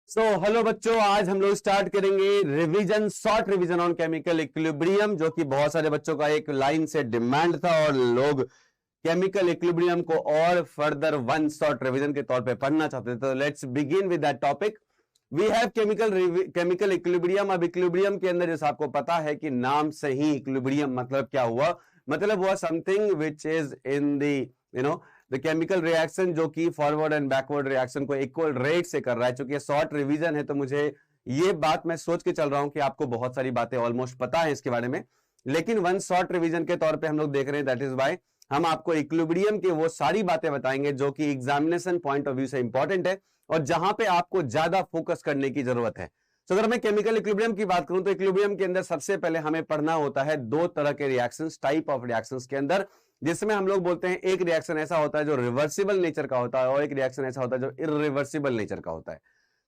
Hello बच्चों, आज हम लोग स्टार्ट करेंगे revision, short revision on chemical equilibrium, जो कि बहुत सारे बच्चों का एक लाइन से डिमांड था और लोग केमिकल इक्विलिब्रियम को और फर्दर वन शॉर्ट रिवीजन के तौर पे पढ़ना चाहते थे। तो let's begin with that topic. We have chemical equilibrium. अब इक्विलिब्रियम के अंदर जैसा आपको पता है कि नाम से ही इक्विलिब्रियम मतलब क्या हुआ, मतलब हुआ something which is in the chemical reaction, जो कि फॉरवर्ड एंड बैकवर्ड रिएक्शन को इक्वल रेट से कर रहा है। चूंकि शॉर्ट रिवीजन है तो मुझे ये बात मैं सोच के चल रहा हूं कि आपको बहुत सारी बातें ऑलमोस्ट पता है इसके बारे में, लेकिन वन शॉर्ट रिवीजन के तौर पे हम लोग देख रहे हैं। दैट इज वाई हम आपको इक्विलिब्रियम की वो सारी बातें बताएंगे जो कि एग्जामिनेशन पॉइंट ऑफ व्यू से इंपॉर्टेंट है और जहां पे आपको ज्यादा फोकस करने की जरूरत है। तो अगर मैं केमिकल इक्विलिब्रियम की बात करूं तो इक्विलिब्रियम के अंदर सबसे पहले हमें पढ़ना होता है दो तरह के रिएक्शंस, टाइप ऑफ रिएक्शंस के अंदर, जिसमें हम लोग बोलते हैं एक रिएक्शन ऐसा होता है जो रिवर्सिबल नेचर का होता है और एक रिएक्शन ऐसा होता है जो इरिवर्सिबल नेचर का होता है।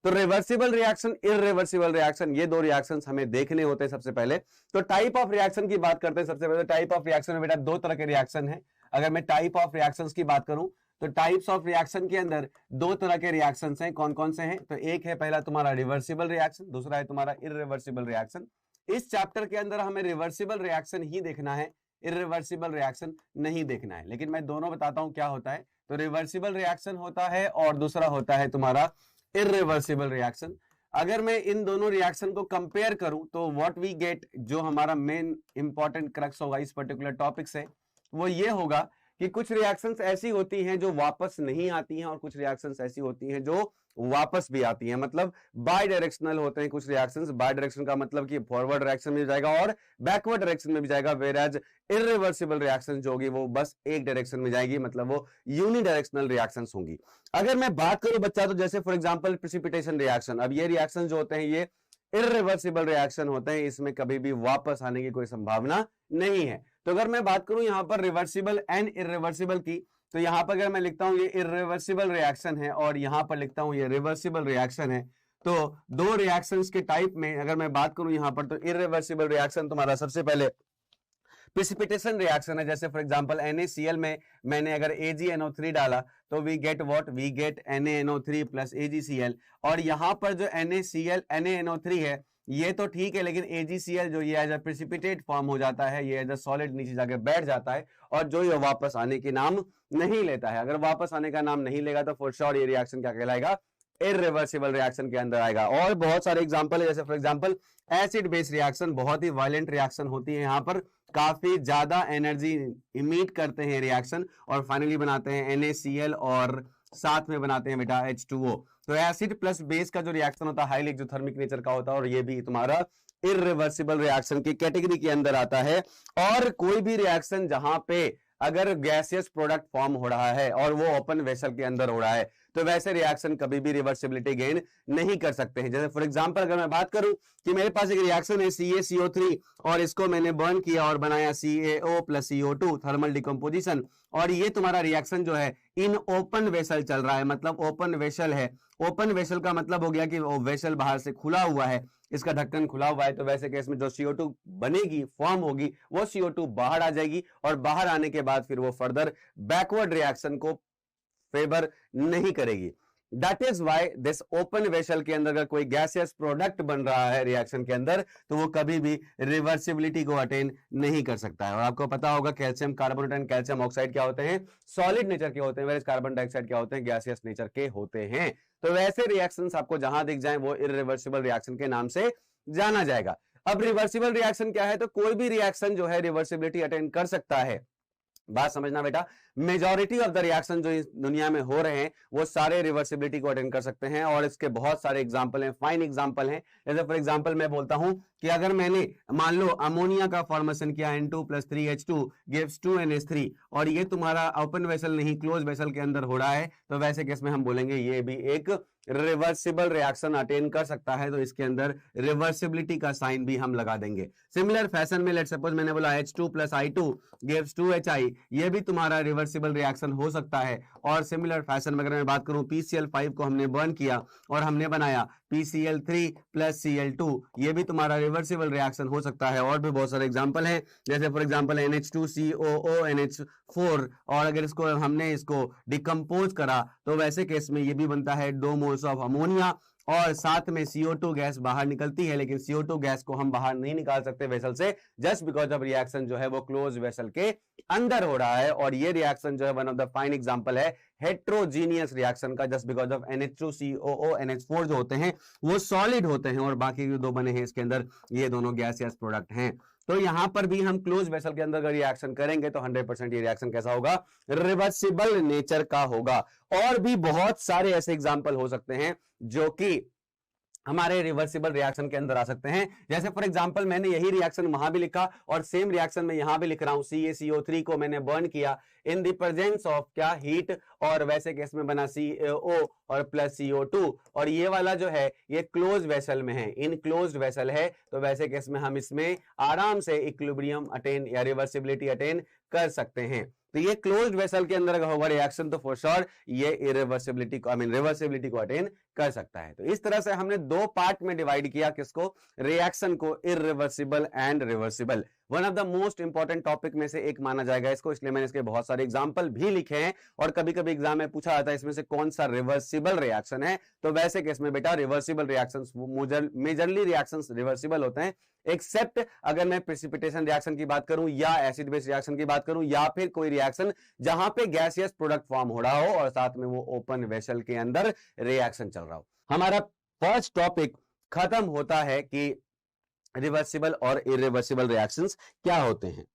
तो रिवर्सिबल रिएक्शन, इरिवर्सिबल रिएक्शन, ये दो रिएक्शंस हमें देखने होते हैं सबसे पहले। तो टाइप ऑफ रिएक्शन की बात करते हैं सबसे पहले। टाइप ऑफ रिएक्शन में बेटा दो तरह के रिएक्शन है। अगर मैं टाइप ऑफ रिएक्शंस की बात करूं तो टाइप्स ऑफ रिएक्शन के अंदर दो तरह के रिएक्शंस हैं। कौन कौन से हैं? तो एक है पहला तुम्हारा रिवर्सिबल रिएक्शन, दूसरा है तुम्हारा इरिवर्सिबल रिएक्शन। इस चैप्टर के अंदर हमें रिवर्सिबल रिएक्शन ही देखना है, इरिवर्सिबल रिएक्शन नहीं देखना है, लेकिन मैं दोनों बताता हूं क्या होता है। तो रिवर्सिबल रिएक्शन होता है और दूसरा होता है तुम्हारा इरिवर्सिबल रिएक्शन। अगर मैं इन दोनों रिएक्शन को कंपेयर करूं तो व्हाट वी गेट, जो हमारा मेन इंपॉर्टेंट क्रक्स होगा इस पर्टिकुलर टॉपिक से, वो ये होगा कि कुछ रिएक्शंस ऐसी होती हैं जो वापस नहीं आती हैं और कुछ रिएक्शंस ऐसी होती हैं जो वापस भी आती हैं। मतलब बाय डायरेक्शनल होते हैं कुछ रिएक्शंस। बाय डायरेक्शन का मतलब कि फॉरवर्ड डायरेक्शन में भी जाएगा और बैकवर्ड डायरेक्शन में भी जाएगा, वेयरएज इरिवर्सिबल रिएक्शन जो होगी वो बस एक डायरेक्शन में जाएगी, मतलब वो यूनिडायरेक्शनल रिएक्शंस होंगी। अगर मैं बात करूं बच्चा तो जैसे फॉर एग्जांपल प्रेसिपिटेशन रिएक्शन, अब ये रिएक्शन जो होते हैं ये इरिवर्सिबल रिएक्शन होते हैं, इसमें कभी भी वापस आने की कोई संभावना नहीं है। तो अगर मैं बात करूं यहां पर रिवर्सिबल एंड इरिवर्सिबल की, तो यहां पर अगर मैं लिखता हूं ये इरिवर्सिबल रिएक्शन है और यहां पर लिखता हूं ये रिवर्सिबल रिएक्शन है, तो दो रिएक्शंस के टाइप में अगर मैं बात करूं यहां पर, तो इरिवर्सिबल रिएक्शन तुम्हारा सबसे पहले प्रेसिपिटेशन रिएक्शन है। जैसे फॉर एग्जांपल NaCl में मैंने अगर AgNO3 डाला तो we get what, we get NaNO3 plus AgCl। और यहां पर जो NaCl NaNO3 है ये तो ठीक है, लेकिन AgCl जो ये एज अ प्रेसिपिटेट फॉर्म हो जाता है, ये एज अ सॉलिड नीचे जाके बैठ जाता है और जो ये वापस आने के नाम नहीं लेता है। अगर वापस आने का नाम नहीं लेगा तो फॉर श्योर ये रिएक्शन क्या कहलाएगा, इरिवर्सिबल रिएक्शन के अंदर आएगा। और बहुत सारे एग्जांपल है, जैसे for example acid base reaction, बहुत ही वायलेंट रिएक्शन होती है, यहाँ पर काफी ज्यादा एनर्जी इमिट करते हैं रिएक्शन और फाइनली बनाते हैं NaCl और साथ में बनाते हैं बेटा H2O। तो एसिड प्लस बेस का जो रिएक्शन होता है हाईली एक्सोथर्मिक नेचर का होता है और ये भी तुम्हारा इरिवर्सिबल रिएक्शन की कैटेगरी के अंदर आता है। और कोई भी रिएक्शन जहां पे अगर गैसियस प्रोडक्ट फॉर्म हो रहा है और वो ओपन वेसल के अंदर हो रहा है तो वैसे रिएक्शन कभी भी रिवर्सिबिलिटी गेन नहीं कर सकते हैं। जैसे फॉर एग्जांपल अगर मैं बात करूं कि मेरे पास एक रिएक्शन है CaCO3 और इसको मैंने बर्न किया और बनाया CaO plus CO2, thermal decomposition, और ये तुम्हारा रिएक्शन जो है इन ओपन वेसल चल रहा है, मतलब ओपन वेसल है। ओपन वेसल का मतलब हो गया कि वो वेसल बाहर से खुला हुआ है, इसका ढक्कन खुला हुआ है, तो वैसे केस में जो CO2 बनेगी, फॉर्म होगी, वो CO2 बाहर आ जाएगी और बाहर आने के बाद फिर वो फर्दर बैकवर्ड रिएक्शन को फेवर नहीं करेगी। That is why this open vessel के अंदर अगर कोई गैसियस प्रोडक्ट बन रहा है रिएक्शन के अंदर तो वो कभी भी रिवर्सिबिलिटी को अटेन नहीं कर सकता है। और आपको पता होगा calcium carbonate and calcium oxide क्या होते हैं, सॉलिड नेचर के होते हैं, वेयर कार्बन डाइऑक्साइड क्या होते हैं, गैसियस नेचर के होते हैं। तो वैसे रिएक्शंस आपको जहां दिख जाए वो इरिवर्सिबल रिएक्शन के नाम से जाना जाएगा। अब रिवर्सिबल रिएक्शन क्या है, तो कोई भी रिएक्शन जो है रिवर्सिबिलिटी अटेन कर सकता है। बात समझना बेटा, मेजॉरिटी ऑफ द रिएक्शन जो इस दुनिया में हो रहे हैं वो सारे रिवर्सिबिलिटी को अटेंड कर सकते हैं और इसके बहुत सारे एग्जांपल हैं, फाइन एग्जांपल हैं। जैसे फॉर एग्जांपल मैं बोलता हूं कि अगर मैंने मान लो अमोनिया का फॉर्मेशन किया N2 + 3H2 gives 2NH3 और ये तुम्हारा ओपन वेसल नहीं क्लोज वेसल के अंदर हो रहा है, तो वैसे केस में हम बोलेंगे ये भी एक रिवर्सिबल रिएक्शन अटेंड कर सकता है, तो इसके अंदर रिवर्सिबिलिटी का साइन भी हम लगा देंगे। सिमिलर फैशन में लेट सपोज मैंने बोला H2 + I2 gives 2HI, ये भी तुम्हारा रिवर्सिबल रिएक्शन हो सकता है। और सिमिलर फैशन में अगर मैं बात करूं PCl5 को हमने बर्न किया और हमने बनाया PCl3 + Cl2, ये भी तुम्हारा रिवर्सिबल रिएक्शन हो सकता है। और भी बहुत सारे एग्जांपल हैं, जैसे फॉर एग्जांपल NH2COO NH4, और अगर इसको हमने इसको डिकम्पोज करा तो वैसे केस में ये भी बनता है 2 मोल्स ऑफ अमोनिया और साथ में CO2 गैस बाहर निकलती है, लेकिन CO2 गैस को हम बाहर नहीं निकाल सकते वेसल से, जस्ट बिकॉज ऑफ रिएक्शन जो है वो क्लोज वेसल के अंदर हो रहा है। और ये रिएक्शन जो है one of the fine example है हेट्रोजीनियस रिएक्शन का, just because of NH2COO NH4 जो होते हैं वो सॉलिड होते हैं और बाकी जो दो बने हैं इसके अंदर ये दोनों गैसियस प्रोडक्ट हैं। तो यहां पर भी हम क्लोज वेसल के अंदर अगर रिएक्शन करेंगे तो 100% ये रिएक्शन कैसा होगा, रिवर्सिबल नेचर का होगा। और भी बहुत सारे ऐसे एग्जांपल हो सकते हैं जो कि हमारे रिवर्सिबल रिएक्शन के अंदर आ सकते हैं। जैसे फॉर एग्जांपल मैंने यही रिएक्शन वहां भी लिखा और सेम रिएक्शन में यहां भी लिख रहा हूं, CaCO3 को मैंने बर्न किया इन द प्रेजेंस ऑफ क्या, हीट, और वैसे केस में बना CaO और प्लस CO2, और ये वाला जो है ये क्लोज वेसल में है, इन क्लोज्ड वेसल है, तो वैसे केस में हम इसमें आराम से इक्विलिब्रियम अटेन या रिवर्सिबिलिटी अटेन कर सकते हैं। तो ये क्लोज्ड वेसल के अंदर अगर होगा रिएक्शन तो फॉर श्योर ये इरिवर्सिबिलिटी को रिवर्सिबिलिटी को अटेन कर सकता है। तो इस तरह से हमने दो पार्ट में डिवाइड किया किसको, रिएक्शन को, irreversible and reversible. One of the most important topic में से एक माना जाएगा इसको, इसलिए मैंने इसके बहुत सारे एग्जांपल भी लिखे हैं। और कभी कभी एग्जाम में पूछा जाता है इसमें से कौन सा रिवर्सिबल रिएक्शन है, तो वैसे केस में बेटा reversible reactions majorly reactions reversible होते हैं, एक्सेप्ट अगर मैं प्रेसिपिटेशन रिएक्शन की बात करूं या एसिड बेस रिएक्शन की बात करूं या फिर कोई रिएक्शन जहां पे गैसियस प्रोडक्ट फॉर्म हो रहा हो और साथ में वो ओपन वेसल के अंदर रिएक्शन चल रहा हो। हमारा फर्स्ट टॉपिक खत्म होता है कि रिवर्सिबल और इरिवर्सिबल रिएक्शंस क्या होते हैं।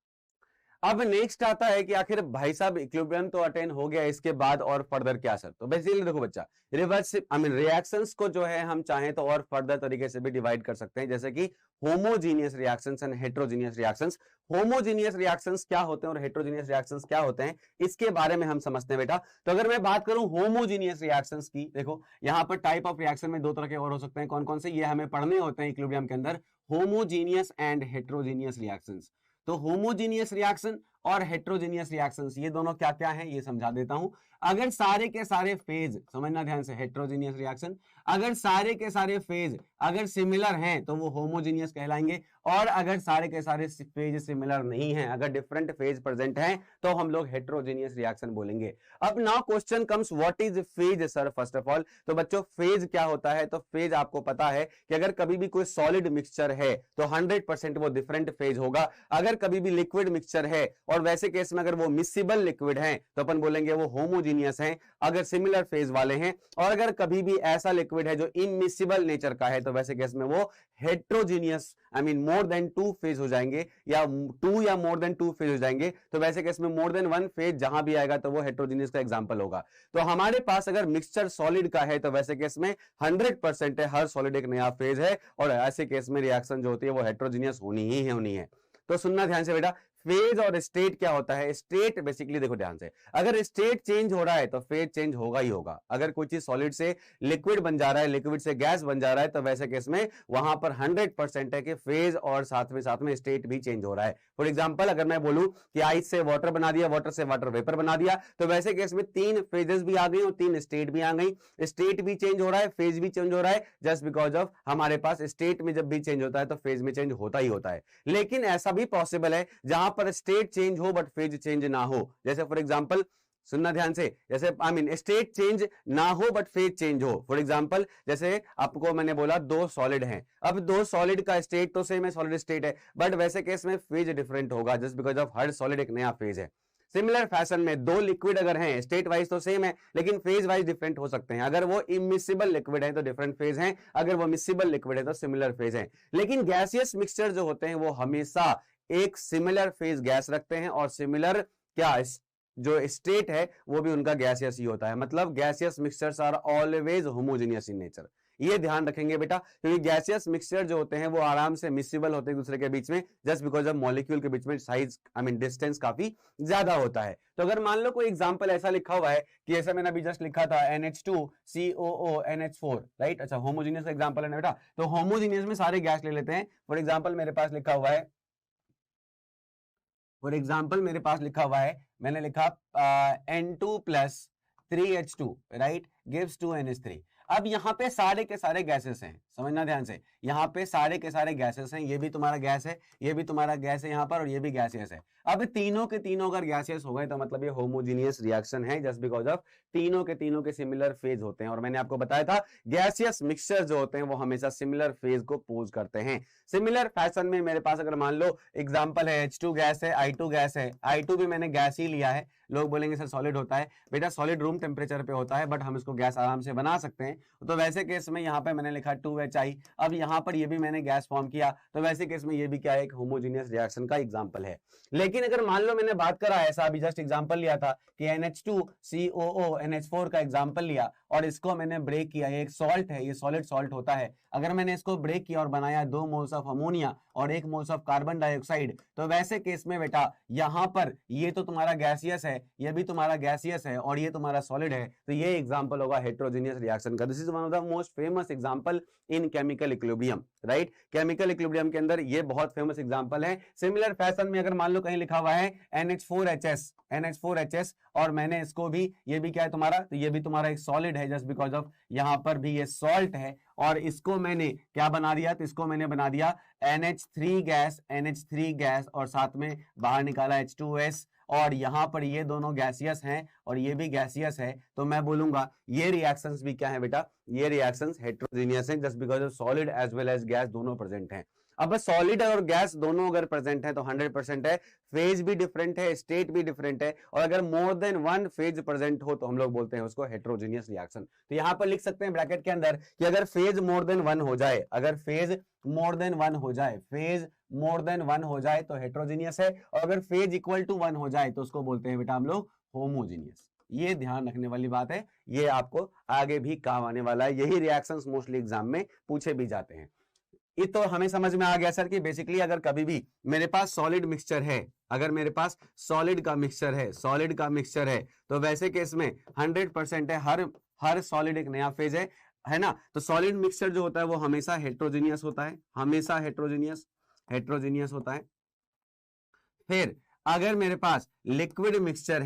अब नेक्स्ट आता है कि आखिर भाई साहब इक्विलिब्रियम तो अटेन हो गया, इसके बाद और फर्दर क्या सर। तो बेसिकली देखो बच्चा, रिएक्शंस को जो है हम चाहें तो और फर्दर तरीके से भी डिवाइड कर सकते हैं, जैसे कि homogeneous reactions and heterogeneous reactions. Homogeneous reactions क्या होते हैं और हेट्रोजीनियस रिएक्शंस क्या होते हैं, इसके बारे में हम समझते हैं बेटा। तो अगर मैं बात करूं होमोजीनियस रिएक्शंस की, देखो यहां पर टाइप ऑफ रिएक्शन में दो तरह के और हो सकते हैं, कौन कौन से, ये हमें पढ़ने होते हैं इक्विलिब्रियम के अंदर, होमोजीनियस एंड हेट्रोजीनियस रिएक्शंस। तो होमोजीनियस रिएक्शन और हेट्रोजीनियस रिएक्शंस ये दोनों क्या क्या हैं ये समझा देता हूं। अगर सारे के सारे फेज, समझना ध्यान से, हेट्रोजीनियस रिएक्शन अगर सारे के सारे फेज अगर सिमिलर हैं तो वो होमोजीनियस कहलाएंगे, और अगर सारे के सारे फेज सिमिलर नहीं हैं, अगर डिफरेंट फेज प्रेजेंट हैं, तो हम लोग हेट्रोजीनियस रिएक्शन बोलेंगे। अब now question comes, what is phase sir first of all. तो बच्चों फेज क्या होता है, तो फेज आपको पता है कि अगर कभी भी कोई सॉलिड मिक्सचर है तो 100% वो डिफरेंट फेज होगा। अगर कभी भी लिक्विड मिक्सचर है और वैसे केस में अगर वो मिसिबल लिक्विड है तो अपन बोलेंगे वो होमोजीनियस है, अगर सिमिलर फेज वाले हैं। और अगर कभी भी ऐसा लिक्विड है जो इमिसिबल नेचर का है तो वैसे केस में वो हेट्रोजीनियस मोर देन 2 फेज हो जाएंगे, या 2 या मोर देन 2 फेज हो जाएंगे, तो वैसे केस में मोर देन 1 फेज जहां भी आएगा तो वो हेट्रोजीनियस का एग्जांपल होगा। तो हमारे पास अगर मिक्सचर सॉलिड का है तो वैसे केस में 100% है, हर सॉलिड एक नया फेज है, और ऐसे केस में रिएक्शन जो होती है वो हेट्रोजीनियस होनी है। तो सुनना ध्यान से बेटा, फेज और स्टेट क्या होता है। स्टेट बेसिकली देखो ध्यान से, अगर स्टेट चेंज हो रहा है तो फेज चेंज होगा ही होगा। अगर कोई चीज सॉलिड से लिक्विड बन जा रहा है, लिक्विड से गैस बन जा रहा है, तो वैसे केस में वहां पर 100% है कि फेज और साथ में स्टेट भी चेंज हो रहा है। फॉर एग्जांपल अगर मैं बोलूं कि आइस से वाटर बना दिया, वाटर से वाटर वेपर बना दिया, तो वैसे केस में 3 फेजेस भी आ गई और 3 स्टेट भी आ गई। स्टेट भी चेंज हो रहा है, फेज भी चेंज हो रहा है, जस्ट बिकॉज ऑफ हमारे पास स्टेट में जब भी चेंज होता है तो फेज में चेंज होता ही होता है। लेकिन ऐसा भी पॉसिबल है जहां पर स्टेट चेंज हो बट फेज चेंज ना हो। जैसे फॉर एग्जांपल सुनना ध्यान से, जैसे स्टेट चेंज ना हो बट फेज चेंज हो। फॉर एग्जांपल जैसे आपको मैंने बोला 2 सॉलिड हैं, अब 2 सॉलिड का स्टेट तो सेम है, सॉलिड स्टेट है, बट वैसे केस में फेज डिफरेंट होगा, just because of her solid एक नया फेज है। सिमिलर फैशन में 2 लिक्विड अगर हैं, स्टेट वाइज तो सेम है लेकिन फेज वाइज डिफरेंट हो सकते हैं। अगर वो इमिसिबल लिक्विड है तो डिफरेंट फेज हैं, अगर वो मिसिबल लिक्विड है तो सिमिलर फेज हैं। लेकिन गैसियस मिक्सचर जो होते हैं वो हमेशा एक सिमिलर फेज गैस रखते हैं और सिमिलर क्या जो स्टेट है वो भी उनका गैसियस ही होता है। मतलब gaseous mixtures are always homogeneous in nature, ये ध्यान रखेंगे बेटा, क्योंकि गैसियस मिक्सचर जो होते हैं वो आराम से मिसिबल होते हैं एक दूसरे के बीच में, जस्ट बिकॉज ऑफ मॉलिक्यूल के बीच में साइज डिस्टेंस काफी ज्यादा होता है। तो अगर मान लो कोई एग्जांपल ऐसा लिखा हुआ है कि ऐसा मैंने अभी जस्ट लिखा था NH2COO NH4, राइट। अच्छा होमोजीनियस का एग्जांपल है ना बेटा, तो होमोजीनियस में सारे गैस ले लेते हैं। फॉर एग्जांपल मेरे पास लिखा हुआ है, मैंने लिखा N2 + 3H2 right gives 2NH3। अब यहाँ पे सारे के सारे गैसेस हैं, समझना ध्यान से, यहाँ पे सारे के सारे गैसेस हैं, ये भी तुम्हारा गैस है, ये भी तुम्हारा गैस है यहाँ पर, और ये भी गैसियस है। अब तीनों के तीनों अगर गैसियस हो गए तो मतलब ये होमोजीनियस रिएक्शन है, जस्ट बिकॉज ऑफ तीनों के सिमिलर फेज होते हैं। और मैंने आपको बताया था गैसियस मिक्सचर जो होते हैं वो हमेशा सिमिलर फेज को पोज करते हैं। सिमिलर फैशन में मेरे पास अगर मान लो एग्जांपल है H2 गैस है, I2 गैस है, I2 भी मैंने गैस ही लिया है। लोग बोलेंगे सर सॉलिड होता है, बेटा सॉलिड रूम टेम्परेचर पे होता है, बट हम इसको गैस आराम से बना सकते हैं। तो वैसे केस में यहाँ पे मैंने लिखा 2HI, अब यहाँ पर ये भी मैंने गैस फॉर्म किया, तो वैसे केस में ये भी क्या है, एक होमोजीनियस रिएक्शन का एग्जांपल है। लेकिन अगर मान लो मैंने बात करा ऐसा, अभी जस्ट एग्जांपल लिया था कि NH2COO NH4 का एग्जांपल लिया और इसको मैंने ब्रेक किया, ये एक सॉल्ट है, ये सॉलिड सॉल्ट होता है। अगर मैंने इसको ब्रेक किया और बनाया 2 मोल्स ऑफ अमोनिया और 1 मोल्स ऑफ कार्बन डाइऑक्साइड, तो वैसे केस में बेटा यहाँ पर ये तो तुम्हारा गैसियस है, ये भी तुम्हारा गैसियस है और ये तुम्हारा सॉलिड है, तो ये एग्जांपल होगा हेटेरोजेनियस रिएक्शन का। This is one of the most famous example in chemical equilibrium, right. Chemical equilibrium के अंदर ये बहुत फेमस एग्जांपल है। सिमिलर फैशन में अगर मान लो कहीं लिखा हुआ है NH4HS और मैंने इसको भी, ये भी क्या है तुम्हारा, तो ये भी तुम्हारा एक सॉलिड है, जस्ट बिकॉज ऑफ यहाँ पर भी ये सॉल्ट है, और इसको मैंने क्या बना दिया, तो इसको मैंने बना दिया NH3 गैस और साथ में बाहर निकाला H2S, और यहाँ पर ये दोनों गैसियस हैं और ये भी गैसियस है, तो मैं बोलूंगा ये रिएक्शंस भी क्या है बेटा, ये रिएक्शंस हेटेरोजेनियस हैं, just because of solid as well as gas दोनों प्रेजेंट हैं। अब सॉलिड और गैस दोनों अगर प्रेजेंट है तो 100% है, फेज भी डिफरेंट है, स्टेट भी डिफरेंट है, और अगर मोर देन वन फेज प्रेजेंट हो तो हम लोग बोलते हैं उसको हेटेरोजेनियस रिएक्शन। तो यहां पर लिख सकते हैं ब्रैकेट के अंदर कि अगर फेज मोर देन वन हो जाए, अगर फेज मोर देन वन हो जाए, फेज मोर देन वन हो जाए तो हेटेरोजेनियस है, और अगर फेज इक्वल टू वन हो जाए तो उसको बोलते हैं बेटा हम लोग होमोजीनियस। ये ध्यान रखने वाली बात है, ये आपको आगे भी काम आने वाला है, यही रिएक्शंस मोस्टली एग्जाम में पूछे भी जाते हैं। ये तो हमें समझ में आ गया सर कि बेसिकली अगर कभी भी मेरे पास सॉलिड मिक्सचर है, अगर मेरे पास सॉलिड का मिक्सचर है, तो वैसे केस में 100% है, हर सॉलिड एक नया फेज है ना। तो सॉलिड मिक्सचर जो होता है वो हमेशा हेटेरोजेनियस होता है, हमेशा हेटेरोजेनियस होता है। फिर अगर मेरे पास लिक्विड मिक्सचर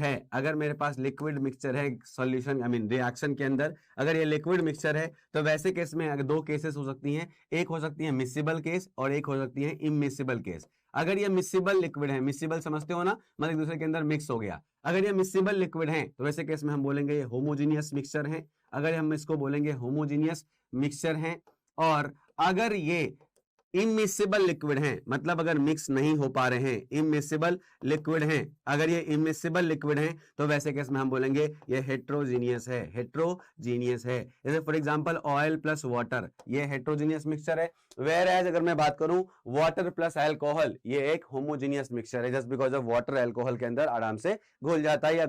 है, सॉल्यूशन रिएक्शन के अंदर अगर ये लिक्विड मिक्सचर है, तो वैसे केस में अगर 2 केसेस हो सकती हैं, एक हो सकती है मिसिबल केस और एक हो सकती है इमिसिबल केस। अगर ये मिसिबल लिक्विड है, मिसिबल समझते हो ना, मतलब एक दूसरे के अंदर मिक्स हो गया, अगर ये मिसिबल लिक्विड है तो वैसे केस में हम बोलेंगे ये होमोजीनियस मिक्सचर है, अगर हम इसको बोलेंगे होमोजीनियस मिक्सचर है। और अगर ये इमिसिबल लिक्विड हैं, मतलब अगर मिक्स नहीं हो पा रहे हैं, इमिसिबल लिक्विड हैं, अगर ये इमिसिबल लिक्विड हैं तो वैसे केस में हम बोलेंगे ये हेटेरोजीनियस है। जैसे for example oil plus water, ये हेटेरोजीनियस मिक्सचर है। वेयर एज अगर मैं बात करूं वाटर प्लस अल्कोहल, ये एक होमोजीनियस मिक्सचर है, just because of water alcohol के अंदर आराम से घुल जाता है, या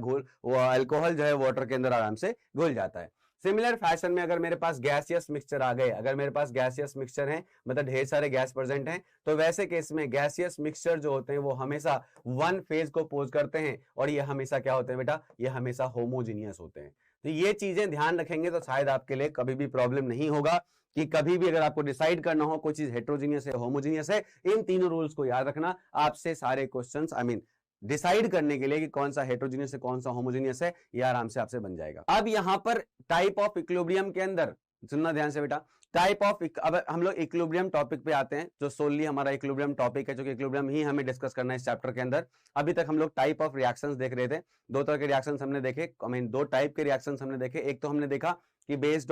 अल्कोहल जो है वाटर के अंदर आराम से घुल जाता है। सिमिलर फैशन में अगर मेरे पास गैसियस मिक्सचर आ गए, अगर मेरे पास गैसियस मिक्सचर है, मतलब ढेर सारे गैस प्रेजेंट हैं, तो वैसे केस में गैसियस मिक्सचर जो होते हैं वो हमेशा वन फेज को पोज करते हैं, और ये हमेशा क्या होते हैं बेटा, ये हमेशा होमोजीनियस होते हैं। तो ये चीजें ध्यान रखेंगे तो शायद आपके लिए कभी भी प्रॉब्लम नहीं होगा कि कभी भी अगर आपको डिसाइड करना हो कोई चीज हेटेरोजीनियस है होमोजीनियस है, इन तीनों रूल्स को याद रखना, आपसे सारे क्वेश्चंस डिसाइड करने के लिए कि कौन सा हेटेरोजीनियस है कौन सा होमोजीनियस है, ये आराम से आपसे बन जाएगा। अब यहां पर टाइप ऑफ इक्विलिब्रियम के अंदर सुनना ध्यान से बेटा, टाइप ऑफ, अब हम लोग इक्विलिब्रियम टॉपिक पे आते हैं, जो सोनली हमारा इक्विलिब्रियम टॉपिक है, जो कि इक्विलिब्रियम ही हमें डिस्कस करना है इस चैप्टर के अंदर। अभी तक हम लोग टाइप ऑफ रिएक्शंस देख रहे थे, 2 तरह के रिएक्शंस हमने देखे, 2 टाइप के रिएक्शंस हमने देखे। एक तो हमने देखा कि बेस्ड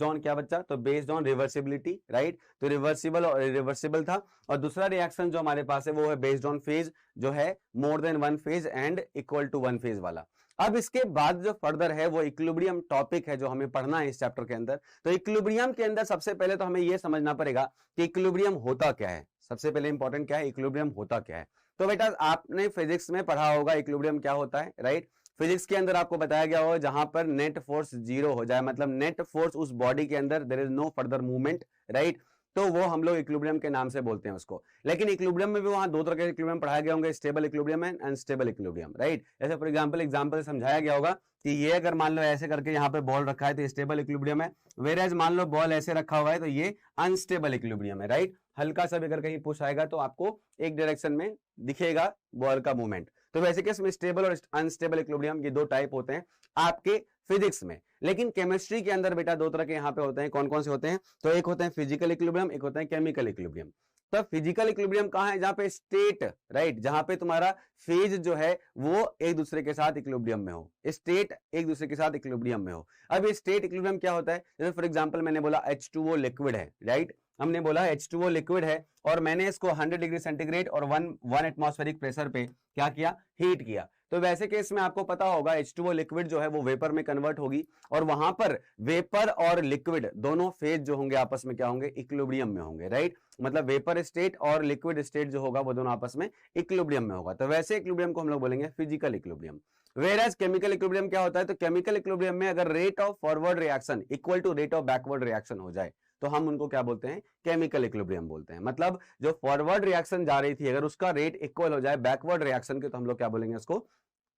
ऑन क्या बच्चा, तो बेस्ड ऑन रिवर्सिबिलिटी, राइट, तो रिवर्सिबल था। और दूसरा रिएक्शन जो हमारे पास है वो है बेस्ड ऑन फेज, जो है more than one phase and equal to one phase वाला। अब इसके बाद जो फर्दर है वो इक्विलिब्रियम टॉपिक है जो हमें पढ़ना है इस चैप्टर के अंदर। तो इक्विलिब्रियम के अंदर सबसे पहले तो हमें यह समझना पड़ेगा कि इक्विलिब्रियम होता क्या है। सबसे पहले इंपॉर्टेंट क्या है, इक्विलिब्रियम होता क्या है। तो बेटा आपने फिजिक्स में पढ़ा होगा इक्विलिब्रियम क्या होता है, राइट। फिजिक्स के अंदर आपको बताया गया हो जहां पर नेट फोर्स 0 हो जाए, मतलब नेट फोर्स उस बॉडी के अंदर there is no further movement, right, तो वो हम लोग इक्विलिब्रियम के नाम से बोलते हैं उसको। लेकिन इक्विलिब्रियम में भी वहां 2 तरह के इक्विलिब्रियम पढ़ाए गए होंगे, stable equilibrium and unstable equilibrium, right. जैसे फॉर एग्जांपल से समझाया गया होगा कि ये अगर मान लो ऐसे करके यहाँ पे बॉल रखा है तो स्टेबल इक्विलिब्रियम है, वेयर मान लो बॉल ऐसे रखा हुआ है तो ये अनस्टेबल इक्विलिब्रियम है, राइट। हल्का सा भी अगर कहीं पुश आएगा तो आपको एक डायरेक्शन में दिखेगा बॉल का मूवमेंट। तो वैसे केस में स्टेबल और अनस्टेबल इक्विलिब्रियम ये 2 टाइप होते हैं आपके फिजिक्स में। लेकिन केमिस्ट्री के अंदर बेटा दो तरह के यहाँ पे होते हैं, कौन कौन से होते हैं? तो एक होते हैं फिजिकल इक्विलिब्रियम, एक होता है केमिकल इक्विलिब्रियम। तो फिजिकल इक्विलिब्रियम कहाँ है? जहां पे स्टेट, राइट, जहां पे तुम्हारा फेज जो है वो एक दूसरे के साथ इक्विलिब्रियम में हो, स्टेट एक दूसरे के साथ इक्विलिब्रियम में हो। अब ये स्टेट इक्विलिब्रियम क्या होता है? जैसे फॉर एग्जांपल मैंने बोला H2O लिक्विड है, राइट, हमने बोला H2O लिक्विड है और मैंने इसको 100 डिग्री सेंटीग्रेड और 1 एटमॉस्फेरिक प्रेशर पे क्या किया? हीट किया। तो वैसे केस में आपको पता होगा H2O लिक्विड जो है वो वेपर में कन्वर्ट होगी और वहां पर वेपर और लिक्विड दोनों फेज जो होंगे आपस में क्या होंगे? इक्विलिब्रियम में होंगे, राइट। मतलब वेपर स्टेट और लिक्विड स्टेट जो होगा वो दोनों आपस में इक्विलिब्रियम में होगा। तो वैसे इक्विलिब्रियम को हम लोग बोलेंगे physical equilibrium. Whereas chemical equilibrium क्या होता है? तो केमिकल इक्विलिब्रियम में अगर rate of forward reaction equal to rate of backward reaction हो जाए तो हम उनको क्या बोलते हैं? केमिकल इक्विलिब्रियम बोलते हैं। मतलब जो फॉरवर्ड रिएक्शन जा रही थी अगर उसका रेट इक्वल हो जाए बैकवर्ड रिएक्शन के तो हम लोग क्या बोलेंगे? उसको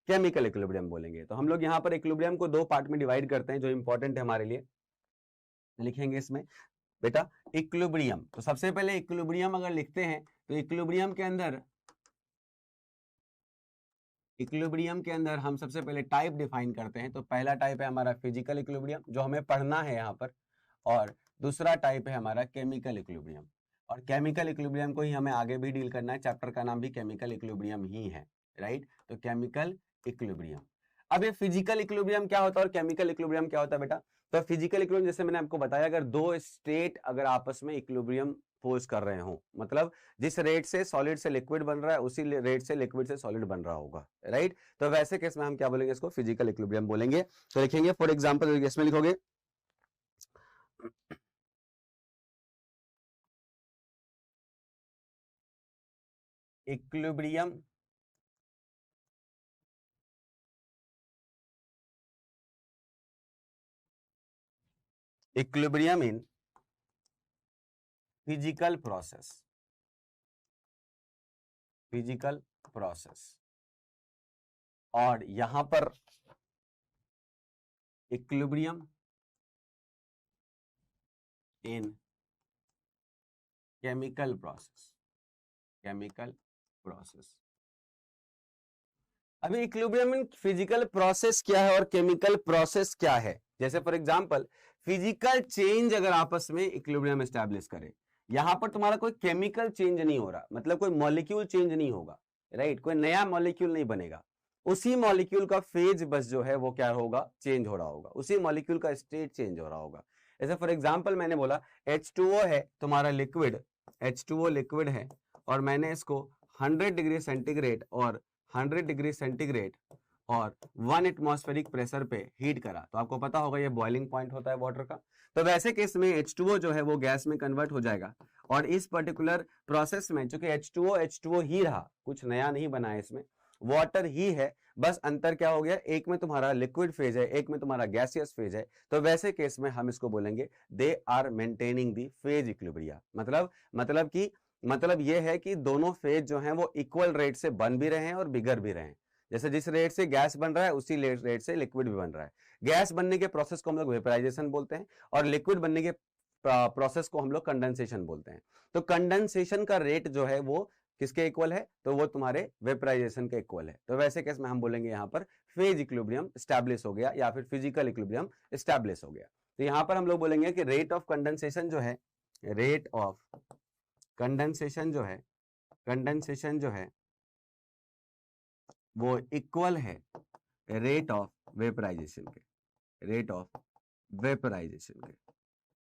केमिकल इक्विलिब्रियम बोलेंगे। तो हम लोग यहाँ पर इक्विलिब्रियम को दो पार्ट में डिवाइड करते हैं जो इंपॉर्टेंट है हमारे लिए। लिखेंगे इसमें बेटा इक्विलिब्रियम। तो सबसे पहले इक्विलिब्रियम अगर लिखते हैं तो इक्विलिब्रियम के अंदर हम सबसे पहले टाइप डिफाइन करते हैं। तो पहला टाइप है हमारा फिजिकल इक्विलिब्रियम जो हमें पढ़ना है यहाँ पर, और दूसरा टाइप है हमारा केमिकल इक्विलिब्रियम। और केमिकल इक्विलिब्रियम को ही हमें आगे भी डील करना है, चैप्टर का नाम भी केमिकल इक्विलिब्रियम ही है, राइट। तो केमिकल इक्विलिब्रियम। अब ये फिजिकल इक्विलिब्रियम क्या होता है और केमिकल इक्विलिब्रियम क्या होता है बेटा? तो फिजिकल इक्विलिब्रियम जैसे मैंने आपको बताया, अगर दो स्टेट अगर आपस में इक्विलिब्रियम पोज कर रहे हो, मतलब जिस रेट से सॉलिड से लिक्विड बन रहा है उसी रेट से लिक्विड से सॉलिड बन रहा होगा, राइट। तो वैसे केस में हम क्या बोलेंगे? इसको फिजिकल इक्विलिब्रियम बोलेंगे। तो लिखेंगे फॉर एग्जांपल इसमें लिखोगे इक्विलिब्रियम इन फिजिकल प्रोसेस। और यहां पर इक्विलिब्रियम इन केमिकल प्रोसेस। अभी इक्विलिब्रियम इन फिजिकल प्रोसेस क्या है और केमिकल प्रोसेस क्या है? जैसे फॉर एग्जांपल फिजिकल चेंज अगर आपस में इक्विलिब्रियम एस्टैब्लिश करे, यहां पर तुम्हारा कोई केमिकल चेंज नहीं हो रहा, मतलब कोई मॉलिक्यूल चेंज नहीं होगा, राइट, कोई नया मॉलिक्यूल नहीं बनेगा, उसी मॉलिक्यूल का फेज बस जो है वो क्या होगा? चेंज हो रहा होगा, उसी मॉलिक्यूल का स्टेट चेंज हो रहा होगा। जैसे फॉर एग्जांपल मैंने बोला H2O है तुम्हारा लिक्विड, H2O लिक्विड है और मैंने इसको 100 डिग्री सेंटीग्रेड और 100 डिग्री सेंटीग्रेड और 1 एटमॉस्फेरिक प्रेशर पे हीट करा। तो आपको पता होगा ये बॉइलिंग पॉइंट होता है वाटर का। तो वैसे केस में H2O जो है वो गैस में कन्वर्ट हो जाएगा और इस पर्टिकुलर प्रोसेस में चूंकि H2O ही रहा, कुछ नया नहीं बना है, इसमें वाटर ही है, बस अंतर क्या हो गया? एक में तुम्हारा लिक्विड फेज है, एक में तुम्हारा गैसियस फेज है। तो वैसे केस में हम इसको बोलेंगे they are maintaining the phase equilibria. मतलब ये है कि दोनों फेज जो हैं वो इक्वल रेट से बन भी रहे हैं और बिगड़ भी रहे हैं। जैसे जिस रेट से गैस बन रहा है उसी रेट से लिक्विड भी बन रहा है। गैस बनने के प्रोसेस को हम लोग वेपराइजेशन बोलते हैं और लिक्विड बनने के प्रोसेस को हम लोग कंडेंसेशन बोलते हैं। तो कंडेंसेशन का रेट जो है वो किसके इक्वल है? तो वो तुम्हारे वेपराइजेशन के इक्वल है। तो वैसे केस में हम बोलेंगे यहाँ पर फेज इक्विलिब्रियम एस्टैब्लिश हो गया या फिर फिजिकल इक्विलिब्रियम एस्टैब्लिश हो गया। तो यहाँ पर हम लोग बोलेंगे कि रेट ऑफ कंडेंसेशन जो है वो इक्वल है रेट ऑफ वेपराइजेशन के।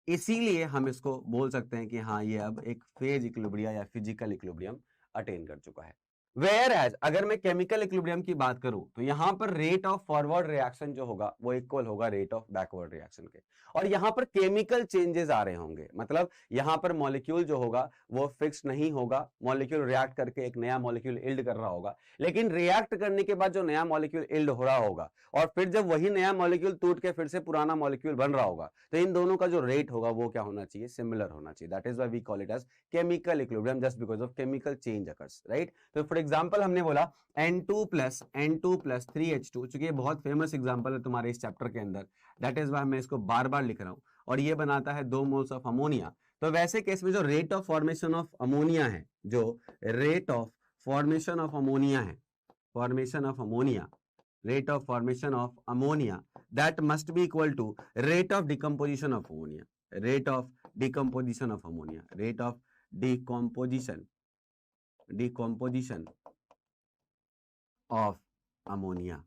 इसीलिए हम इसको बोल सकते हैं कि हाँ ये अब एक फेज इक्विलिब्रिया या फिजिकल इक्विलिब्रियम अटेन कर चुका है। वेयर एज अगर मैं केमिकल इक्विलिब्रियम की बात करूं तो यहां पर रेट ऑफ फॉरवर्ड रिएक्शन जो होगा वो इक्वल होगा रेट ऑफ बैकवर्ड रिएक्शन के, और यहां पर केमिकल चेंजेस आ रहे होंगे। मतलब यहां पर मॉलिक्यूल जो होगा वो फिक्स नहीं होगा, मॉलिक्यूल रिएक्ट करके एक नया मॉलिक्यूल इल्ड कर रहा होगा, लेकिन रिएक्ट करने के बाद जो नया मॉलिक्यूल इल्ड हो रहा होगा और फिर जब वही नया मॉलिक्यूल टूट के फिर से पुराना मॉलिक्यूल बन रहा होगा, तो इन दोनों का जो रेट होगा वो क्या होना चाहिए? सिमिलर होना चाहिए। That is why we call it as chemical equilibrium just because of chemical change occurs, right. तो फॉर एग्जांपल हमने बोला N2 प्लस 3H2, चूंकि ये बहुत फेमस एग्जांपल है तुम्हारे इस चैप्टर के अंदर, दैट इज व्हाई मैं इसको बार बार लिख रहा हूं, और ये बनाता है 2 मोल्स ऑफ अमोनिया। तो वैसे केस में जो rate of formation of ammonia है, rate of formation of ammonia, that must be equal to rate of decomposition of ammonia, rate of decomposition of ammonia, rate of decomposition of ammonia।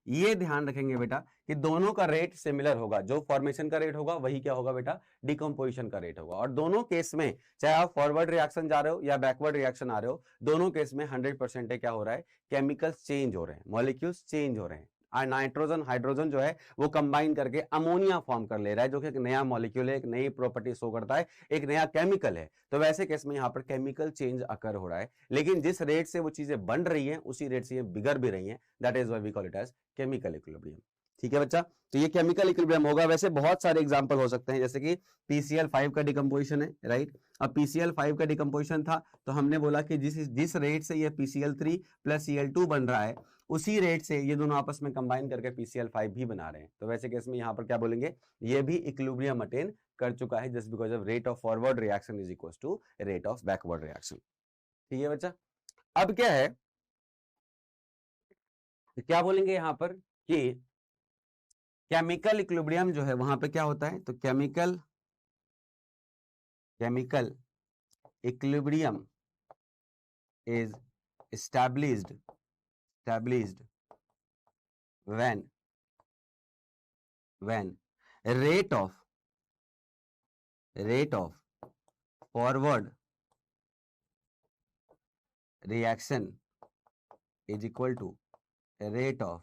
ये ध्यान रखेंगे बेटा कि दोनों का रेट सिमिलर होगा, जो फॉर्मेशन का रेट होगा वही क्या होगा बेटा, डिकम्पोजिशन का रेट होगा। और दोनों केस में चाहे आप फॉरवर्ड रिएक्शन जा रहे हो या बैकवर्ड रिएक्शन आ रहे हो, दोनों केस में 100% क्या हो रहा है, केमिकल्स चेंज हो रहे हैं, मॉलिक्यूल्स चेंज हो रहे हैं। नाइट्रोजन हाइड्रोजन जो है वो कंबाइन करके अमोनिया फॉर्म कर ले रहा है, जो कि एक नया मॉलिक्यूल है, एक नई प्रॉपर्टी शो करता है, एक नया केमिकल है। तो वैसे केस में यहाँ पर केमिकल चेंज अकर हो रहा है, लेकिन जिस रेट से वो चीजें बन रही हैं उसी रेट से ये बिगड़ भी रही हैं। That is why we call it as chemical equilibrium. ठीक है बच्चा, तो ये केमिकल इक्विलिब्रियम होगा। वैसे बहुत सारे एग्जांपल हो सकते हैं, जैसे कि PCl5 का डिकम्पोजिशन है, राइट। अब PCl5 का डिकम्पोजिशन था तो हमने बोला कि जिस रेट से ये PCl3 प्लस Cl2 बन रहा है उसी रेट से ये दोनों आपस में कंबाइन करके PCl5 भी बना रहे हैं। तो वैसे केस में यहाँ पर क्या बोलेंगे, ये भी इक्विलिब्रियम अटेन कर चुका है, just because of rate of forward reaction is equal to rate of backward reaction. ठीक है बच्चा, अब क्या है, क्या बोलेंगे यहाँ पर कि केमिकल इक्विलिब्रियम जो है वहां पे क्या होता है, तो chemical equilibrium is established when rate of forward reaction is equal to rate of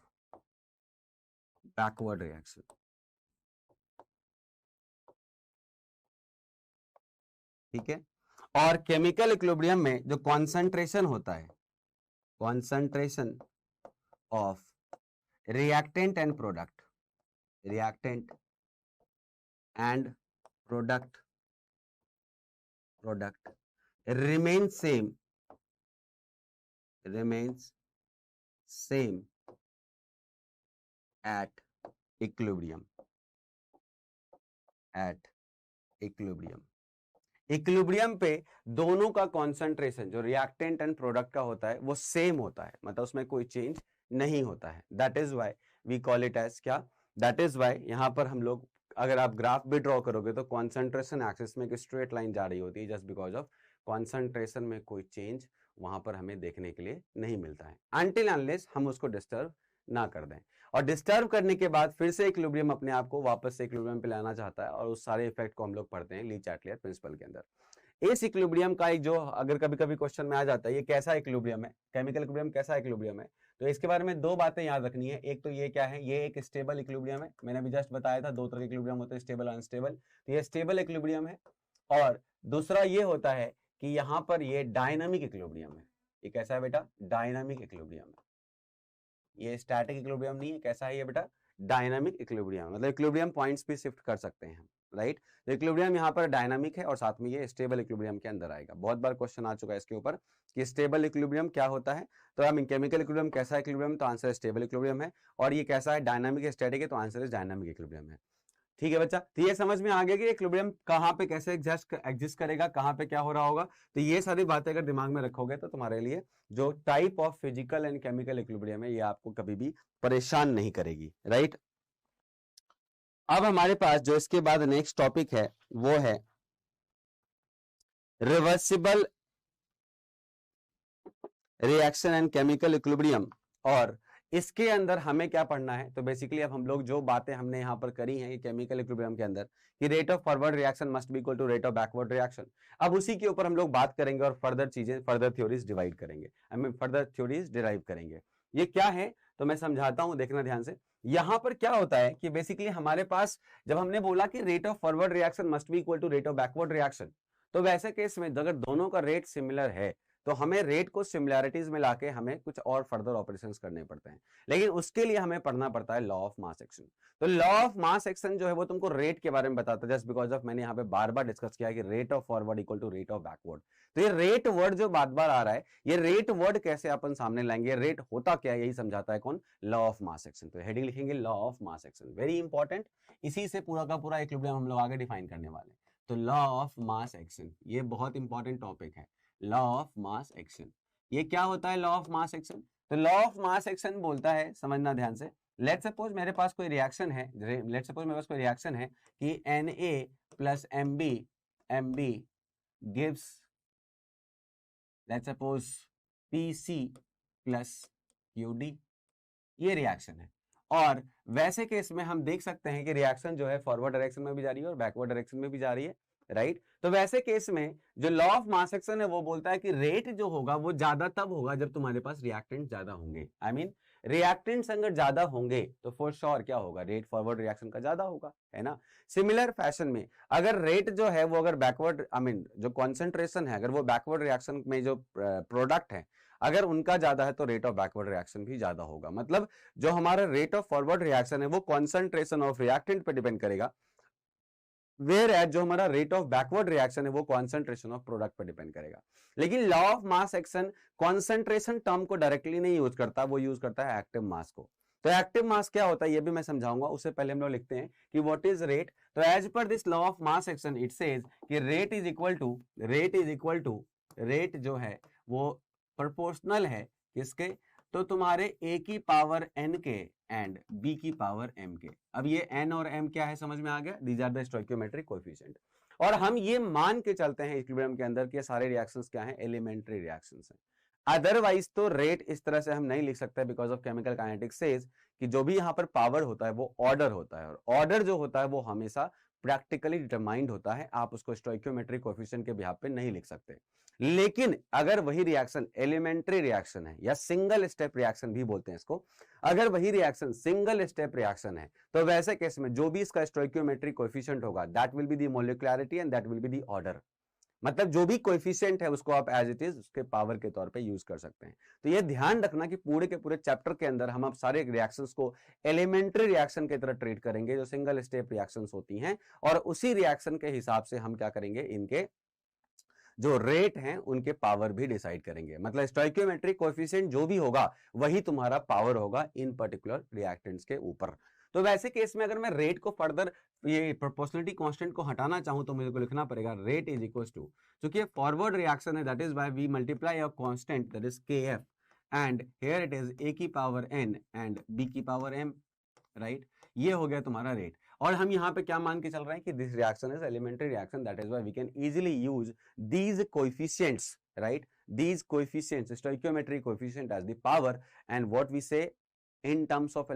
backward reaction। ठीक है, और केमिकल इक्विलिब्रियम में जो कॉन्सेंट्रेशन होता है, concentration of reactant and product remains same at equilibrium। Equilibrium पे दोनों का कॉन्सेंट्रेशन जो रिएक्टेंट एंड प्रोडक्ट का होता है वो सेम होता है, मतलब उसमें कोई चेंज नहीं होता है। That is why we call it as क्या, दैट इज वाई यहाँ पर हम लोग, अगर आप ग्राफ भी ड्रॉ करोगे तो कॉन्सेंट्रेशन एक्सिस में एक स्ट्रेट लाइन जा रही होती है, जस्ट बिकॉज ऑफ कॉन्सेंट्रेशन में कोई चेंज वहां पर हमें देखने के लिए नहीं मिलता है, अनटिल अनलेस हम उसको डिस्टर्ब ना कर दें। और डिस्टर्ब करने के बाद फिर से इक्विलिब्रियम अपने आप को वापस से इक्विलिब्रियम पे लाना चाहता है, और उस सारे इफेक्ट को हम लोग पढ़ते हैं ली चार्टलियर प्रिंसिपल के अंदर। इस इक्विलिब्रियम का एक जो अगर कभी कभी क्वेश्चन में आ जाता है, ये कैसा इक्विलिब्रियम है, केमिकल इक्विलिब्रियम कैसा इक्विलिब्रियम है, तो इसके बारे में दो बातें याद रखनी है। एक तो ये क्या है, ये एक स्टेबल इक्विलिब्रियम है, मैंने भी जस्ट बताया था दो तरह के इक्विलिब्रियम होते हैं, स्टेबल और अनस्टेबल। तो ये स्टेबल इक्विलिब्रियम है। और दूसरा ये होता है कि यहाँ पर ये डायनामिक इक्विलिब्रियम है। ये कैसा है बेटा, डायनामिक इक्विलिब्रियम है, ये स्टैटिक इक्विलिब्रियम नहीं है। कैसा है ये बेटा, डायनामिक इक्विलिब्रियम, मतलब इक्विलिब्रियम पॉइंट्स भी शिफ्ट कर सकते हैं हम, राइट। तो इक्विलिब्रियम यहाँ पर डायनामिक है और साथ में ये स्टेबल इक्विलिब्रियम के अंदर आएगा। बहुत बार क्वेश्चन आ चुका है इसके ऊपर कि स्टेबल इक्विलिब्रियम क्या होता है, तो आई मीन केमिकल इक्विलिब्रियम कैसा इक्विलिब्रियम, तो आंसर स्टेबल इक्विलिब्रियम है। और ये कैसा है, डायनामिक स्टैटिक है, तो आंसर इज डायनामिक इक्विलिब्रियम है। ठीक है बच्चा, तो ये समझ में आ गया कि इक्विलिब्रियम कहाँ पे कैसे एग्जिस्ट करेगा, कहाँ पे क्या हो रहा होगा। तो ये सारी बातें अगर दिमाग में रखोगे तो तुम्हारे लिए जो type of physical and chemical equilibrium है ये आपको कभी भी परेशान नहीं करेगी, राइट। अब हमारे पास जो इसके बाद नेक्स्ट टॉपिक है वो है reversible reaction and chemical equilibrium. और इसके अंदर हमें क्या पढ़ना है, तो बेसिकली अब हम लोग जो बातें हमने यहाँ पर करी हैं केमिकल इक्विलिब्रियम के अंदर कि rate of forward reaction must be equal to rate of backward reaction, अब उसी के ऊपर हम लोग बात करेंगे और फर्दर चीजें, फर्दर थ्योरीज डिवाइड करेंगे, I mean further theories derive करेंगे। ये क्या है तो मैं समझाता हूं, देखना ध्यान से। यहां पर क्या होता है कि बेसिकली हमारे पास जब हमने बोला कि rate of forward reaction must be equal to rate of backward reaction, तो वैसे केस में अगर दोनों का रेट सिमिलर है तो हमें रेट को सिमिलैरिटीज में लाके हमें कुछ और फर्दर ऑपरेशंस करने पड़ते हैं, लेकिन उसके लिए हमें पढ़ना पड़ता है लॉ ऑफ मास एक्शन। तो लॉ ऑफ मास एक्शन जो है वो तुमको रेट के बारे में बताता है, जस्ट बिकॉज ऑफ मैंने यहाँ पे बार बार डिस्कस किया कि rate of forward equal to rate of backward. तो ये रेट वर्ड जो बार बार आ रहा है, ये रेट वर्ड कैसे अपन सामने लाएंगे, रेट होता क्या है, यही समझाता है कौन, लॉ ऑफ मास एक्शन। तो हेडिंग लिखेंगे law of mass action, very important. इसी से पूरा का पूरा इक्विलिब्रियम हम लोग आगे डिफाइन करने वाले हैं। तो लॉ ऑफ मास एक्शन ये बहुत इंपॉर्टेंट टॉपिक है, लॉ ऑफ मास एक्शन। ये क्या होता है लॉ ऑफ मास एक्शन, तो लॉ ऑफ मास एक्शन बोलता है, समझना ध्यान से, लेट सपोज मेरे पास कोई रिएक्शन है, लेट सपोज मेरे पास कोई रिएक्शन है कि Na plus Mb gives let suppose Pc plus Qd, ये रिएक्शन है। और वैसे केस में हम देख सकते हैं कि रिएक्शन जो है फॉरवर्ड डायरेक्शन में भी जा रही है और बैकवर्ड डायरेक्शन में भी जा रही है, राइट। तो वैसे केस में जो लॉ ऑफ मास एक्शन है वो बोलता है कि रेट जो होगा वो ज्यादा तब होगा जब तुम्हारे पास रिएक्टेंट ज्यादा होंगे। आई मीन रिएक्टेंट्स अगर ज्यादा होंगे तो फॉर श्योर क्या होगा, रेट फॉरवर्ड रिएक्शन का ज्यादा होगा, है ना। सिमिलर फैशन में अगर रेट जो है वो अगर बैकवर्ड आई मीन जो कॉन्सेंट्रेशन है अगर वो बैकवर्ड रिएक्शन में जो प्रोडक्ट है अगर उनका ज्यादा है तो रेट ऑफ बैकवर्ड रिएक्शन भी ज्यादा होगा। मतलब जो हमारा रेट ऑफ फॉरवर्ड रिएक्शन है वो कॉन्सेंट्रेशन ऑफ रिएक्टेंट पे डिपेंड करेगा, वेयर एज जो हमारा रेट ऑफ बैकवर्ड रिएक्शन है वो कॉन्सेंट्रेशन ऑफ प्रोडक्ट पर डिपेंड करेगा। लेकिन law of mass action concentration term को डायरेक्टली नहीं यूज करता, वो यूज करता है एक्टिव मास को। तो एक्टिव मास क्या होता है ये भी मैं समझाऊंगा, उससे पहले हम लोग लिखते हैं कि व्हाट इज रेट। तो एज पर this law of mass action it says कि rate is equal to rate जो है वो प्रोपोर्शनल है किसके, तो तुम्हारे a की पावर n के एंड b की पावर m के। अब ये n और m क्या है समझ में आ गया, these are the stoichiometric coefficient. और हम ये मान के चलते हैं इक्विलिब्रियम के अंदर कि सारे रिएक्शंस क्या हैं, एलिमेंट्री रिएक्शंस हैं। अदरवाइज तो रेट इस तरह से हम नहीं लिख सकते because of chemical kinetics says कि जो भी यहाँ पर पावर होता है वो ऑर्डर होता है, और ऑर्डर जो होता है वो हमेशा प्रैक्टिकली डिटरमाइंड होता है, आप उसको स्टोइकियोमेट्रिक कोएफिशिएंट के बिहाफ पे नहीं लिख सकते। लेकिन अगर वही रिएक्शन एलिमेंट्री रिएक्शन है या सिंगल स्टेप रिएक्शन भी बोलते हैं इसको, अगर वही रिएक्शन सिंगल स्टेप रिएक्शन है तो वैसे केस में जो भी इसका स्टोइकियोमेट्रिक कोएफिशिएंट होगा that will be the molecularity and that will be the order. मतलब जो भी कोएफिशिएंट है उसको आप एज इट इज उसके पावर के तौर पे यूज कर सकते हैं। तो ये ध्यान रखना कि पूरे के पूरे चैप्टर के अंदर हम अब सारे रिएक्शंस को एलिमेंट्री रिएक्शन की तरह ट्रीट करेंगे जो सिंगल स्टेप रिएक्शंस होती हैं, और उसी रिएक्शन के हिसाब से हम क्या करेंगे, इनके जो रेट हैं उनके पावर भी डिसाइड करेंगे। मतलब स्टोइकियोमेट्रिक कोएफिशिएंट जो भी होगा वही तुम्हारा पावर होगा इन पर्टिकुलर रिएक्टेंट्स के ऊपर। तो वैसे केस में अगर मैं रेट को फर्दर ये प्रोपोर्शनलिटी कांस्टेंट को हटाना चाहूं तो मुझे को लिखना पड़ेगा रेट इज इक्वल टू, क्योंकि ये फॉरवर्ड रिएक्शन है that is by we multiply a constant that is kf and here it is a की पावर n एंड b की पावर m, राइट। ये हो गया तुम्हारा रेट। और हम यहाँ पे क्या मान के चल रहे हैं कि this reaction is elementary reaction, that is why we can easily use these coefficients, right, these coefficients stoichiometric coefficient as the power, and what we say in terms of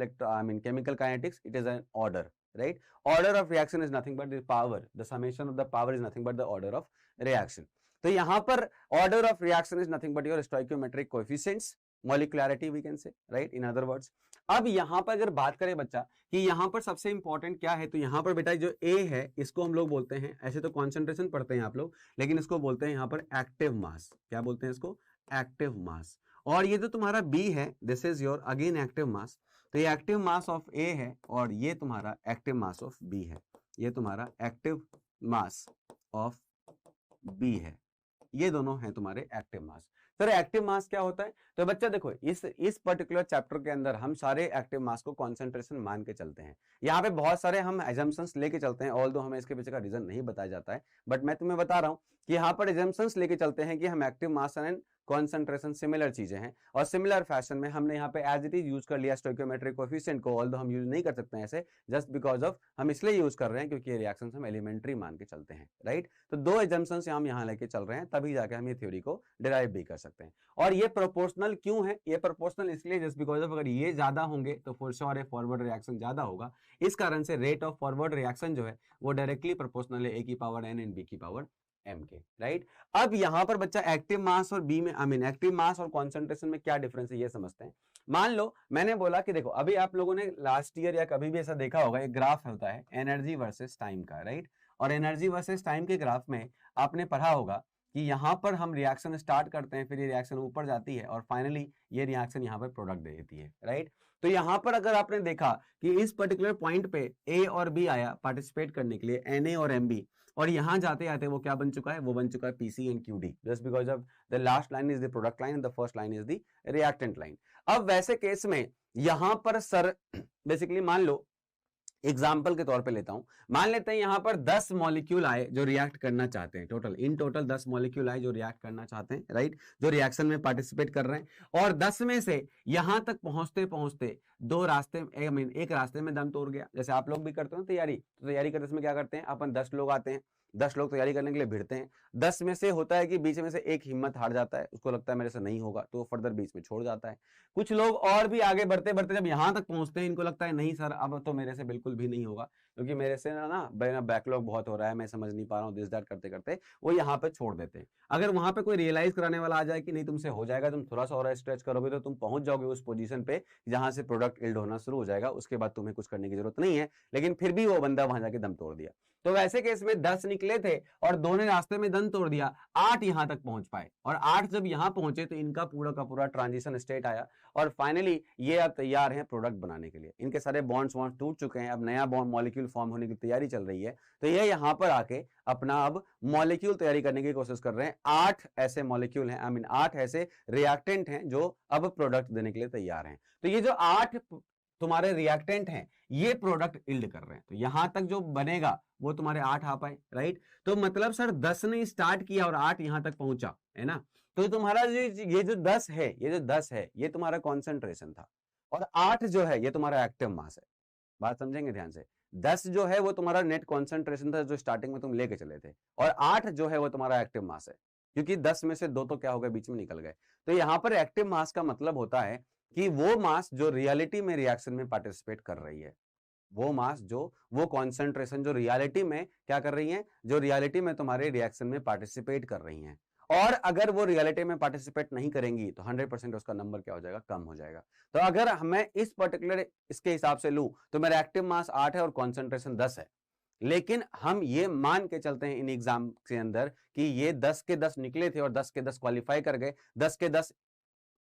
chemical kinetics it is an order, right. Order of reaction is nothing but the power, the summation of the power is nothing but the order of reaction. तो यहाँ पर order of reaction is nothing but your stoichiometric coefficients, molecularity we can say, right, in other words. अब यहाँ पर अगर बात करें बच्चा कि यहाँ पर सबसे इंपॉर्टेंट क्या है, तो यहाँ पर बेटा जो A है इसको हम लोग बोलते हैं, ऐसे तो कॉन्सेंट्रेशन पढ़ते हैं आप लोग, लेकिन इसको बोलते हैं यहाँ पर एक्टिव मास। क्या बोलते हैं इसको, एक्टिव मास। और ये जो तुम्हारा B है this is your again active mass. तो ये एक्टिव मास ऑफ A है और ये तुम्हारा एक्टिव मास ऑफ B है, ये तुम्हारा एक्टिव मास ऑफ B है, ये दोनों हैं तुम्हारे active mass. Sir active mass क्या होता है, तो बच्चा देखो इस पर्टिकुलर चैप्टर के अंदर हम सारे एक्टिव मास को कॉन्सेंट्रेशन मान के चलते हैं। यहाँ पे बहुत सारे हम एजम्पशंस लेके चलते हैं, ऑल्दो हमें इसके पीछे का रीजन नहीं बताया जाता है, बट मैं तुम्हें बता रहा हूँ कि यहाँ पर एजम्पशंस लेके चलते हैं कि हम active mass and concentration similar चीजें हैं, और सिमिलर फैशन में हमने यहाँ पे एज इट इज यूज कर लिया स्टोइकियोमेट्रिक कोएफिशिएंट को, ऑल्दो हम यूज नहीं कर सकते हैं ऐसे, जस्ट बिकॉज ऑफ हम इसलिए यूज कर रहे हैं क्योंकि ये रिएक्शंस हम एलिमेंट्री मान के चलते हैं, राइट। तो दो एजम्पशंस हम यहाँ लेके चल रहे हैं, तभी जाके हम ये थ्योरी को डिराइव भी कर सकते हैं। और ये प्रोपोर्शनल क्यों है, ये प्रोपोर्शनल इसलिए जस्ट बिकॉज ऑफ अगर ये ज्यादा होंगे तो फॉर श्योर है फॉरवर्ड रिएक्शन ज्यादा होगा, इस कारण से रेट ऑफ फॉरवर्ड रिएक्शन जो है वो डायरेक्टली प्रोपोर्शनल है a की पावर n एंड b की पावर m के, राइट। अब यहाँ पर बच्चा एक्टिव मास और b में एक्टिव मास और कॉन्सेंट्रेशन में क्या डिफरेंस है ये समझते हैं। मान लो मैंने बोला कि देखो अभी आप लोगों ने लास्ट ईयर या कभी भी ऐसा देखा होगा, एक ग्राफ होता है एनर्जी वर्सेस टाइम का, राइट। और एनर्जी वर्सेस टाइम के ग्राफ में आपने पढ़ा होगा कि यहाँ पर हम रिएक्शन स्टार्ट करते हैं, फिर ये रिएक्शन ऊपर जाती है और फाइनली ये रिएक्शन यहाँ पर प्रोडक्ट दे देती है, राइट। तो यहाँ पर अगर आपने देखा कि इस पर्टिकुलर पॉइंट पे A और B आया पार्टिसिपेट करने के लिए, Na और Mb, और यहाँ जाते आते वो क्या बन चुका है, वो बन चुका है Pc and Qd, just because of the last line is the product line and the first line is the reactant line. अब वैसे केस में यहाँ पर सर बेसिकली मान लो एग्जाम्पल के तौर पे लेता हूं, मान लेते हैं यहां पर 10 मॉलिक्यूल आए जो रिएक्ट करना चाहते हैं, टोटल 10 मॉलिक्यूल आए जो रिएक्ट करना चाहते हैं, राइट, जो रिएक्शन में पार्टिसिपेट कर रहे हैं, और 10 में से यहां तक पहुंचते पहुंचते दो रास्ते, एक रास्ते में दम तोड़ गया। जैसे आप लोग भी करते हो तैयारी, तो तैयारी करते समय क्या करते हैं अपन, 10 लोग आते हैं, 10 लोग तैयारी करने के लिए भिड़ते हैं, 10 में से होता है कि बीच में से एक हिम्मत हार जाता है, उसको लगता है मेरे से नहीं होगा, तो वो फर्दर बीच में छोड़ जाता है। कुछ लोग और भी आगे बढ़ते बढ़ते जब यहां तक पहुंचते हैं, इनको लगता है नहीं सर अब तो मेरे से बिल्कुल भी नहीं होगा, क्योंकि मेरे से ना बैकलॉग बहुत हो रहा है, मैं समझ नहीं पा रहा हूँ, दिस दैट करते करते वो यहाँ पे छोड़ देते हैं। अगर वहां पे कोई रियलाइज कराने वाला आ जाए कि नहीं तुमसे हो जाएगा, तुम थोड़ा सा और स्ट्रेच करोगे तो तुम पहुंच जाओगे उस पोजीशन पे जहां से प्रोडक्ट इल्ड होना शुरू हो जाएगा, उसके बाद तुम्हें कुछ करने की जरूरत नहीं है, लेकिन फिर भी वो बंदा वहां जाके दम तोड़ दिया। तो वैसे केस में 10 निकले थे और 2 ने रास्ते में दम तोड़ दिया, 8 यहां तक पहुंच पाए, और 8 जब यहां पहुंचे तो इनका पूरा का पूरा ट्रांजिशन स्टेट आया, और फाइनली ये अब तैयार हैं प्रोडक्ट बनाने के लिए। इनके सारे बॉन्ड्स टूट चुके हैं, अब नया बॉन्ड मॉलिक्यूल फॉर्म होने की तैयारी चल रही है, तो ये यहाँ पर आके अपना अब मॉलिक्यूल तैयारी करने की कोशिश कर रहे हैं। 8 ऐसे मॉलिक्यूल हैं, 8 ऐसे रिएक्टेंट हैं जो अब प्रोडक्ट देने के लिए तैयार हैं। तो ये जो 8 तुम्हारे रिएक्टेंट हैं ये प्रोडक्ट इल्ड कर रहे हैं, तो यहां तक जो बनेगा वो तुम्हारे 8 आ पाए, राइट। तो मतलब सर 10 ने स्टार्ट किया और 8 यहां तक पहुंचा, है ना। तो तुम्हारा ये जो 10 है, ये तुम्हारा कॉन्सेंट्रेशन था, और 8 जो है ये तुम्हारा एक्टिव मास है। बात समझेंगे ध्यान से, 10 जो है वो तुम्हारा नेट कॉन्सेंट्रेशन था जो स्टार्टिंग में तुम लेके चले थे, और 8 जो है वो तुम्हारा एक्टिव मास है, क्योंकि 10 में से 2 तो क्या हो गए, बीच में निकल गए। तो यहां पर एक्टिव मास का मतलब होता है कि वो मास जो रियलिटी में रिएक्शन में पार्टिसिपेट कर रही है, वो मास जो, वो कॉन्सेंट्रेशन जो रियलिटी में क्या कर रही है, जो रियलिटी में तुम्हारे रिएक्शन में पार्टिसिपेट कर रही हैं। और अगर वो रियलिटी में पार्टिसिपेट नहीं करेंगी तो 100% उसका नंबर क्या हो जाएगा, कम हो जाएगा। तो अगर मैं इस पर्टिकुलर इसके हिसाब से लूं तो मेरा एक्टिव मास 8 है और कॉन्सेंट्रेशन 10 है, लेकिन हम ये मान के चलते हैं इन एग्जाम के अंदर कि ये 10 के 10 निकले थे और 10 के 10 क्वालिफाई कर गए, 10 के 10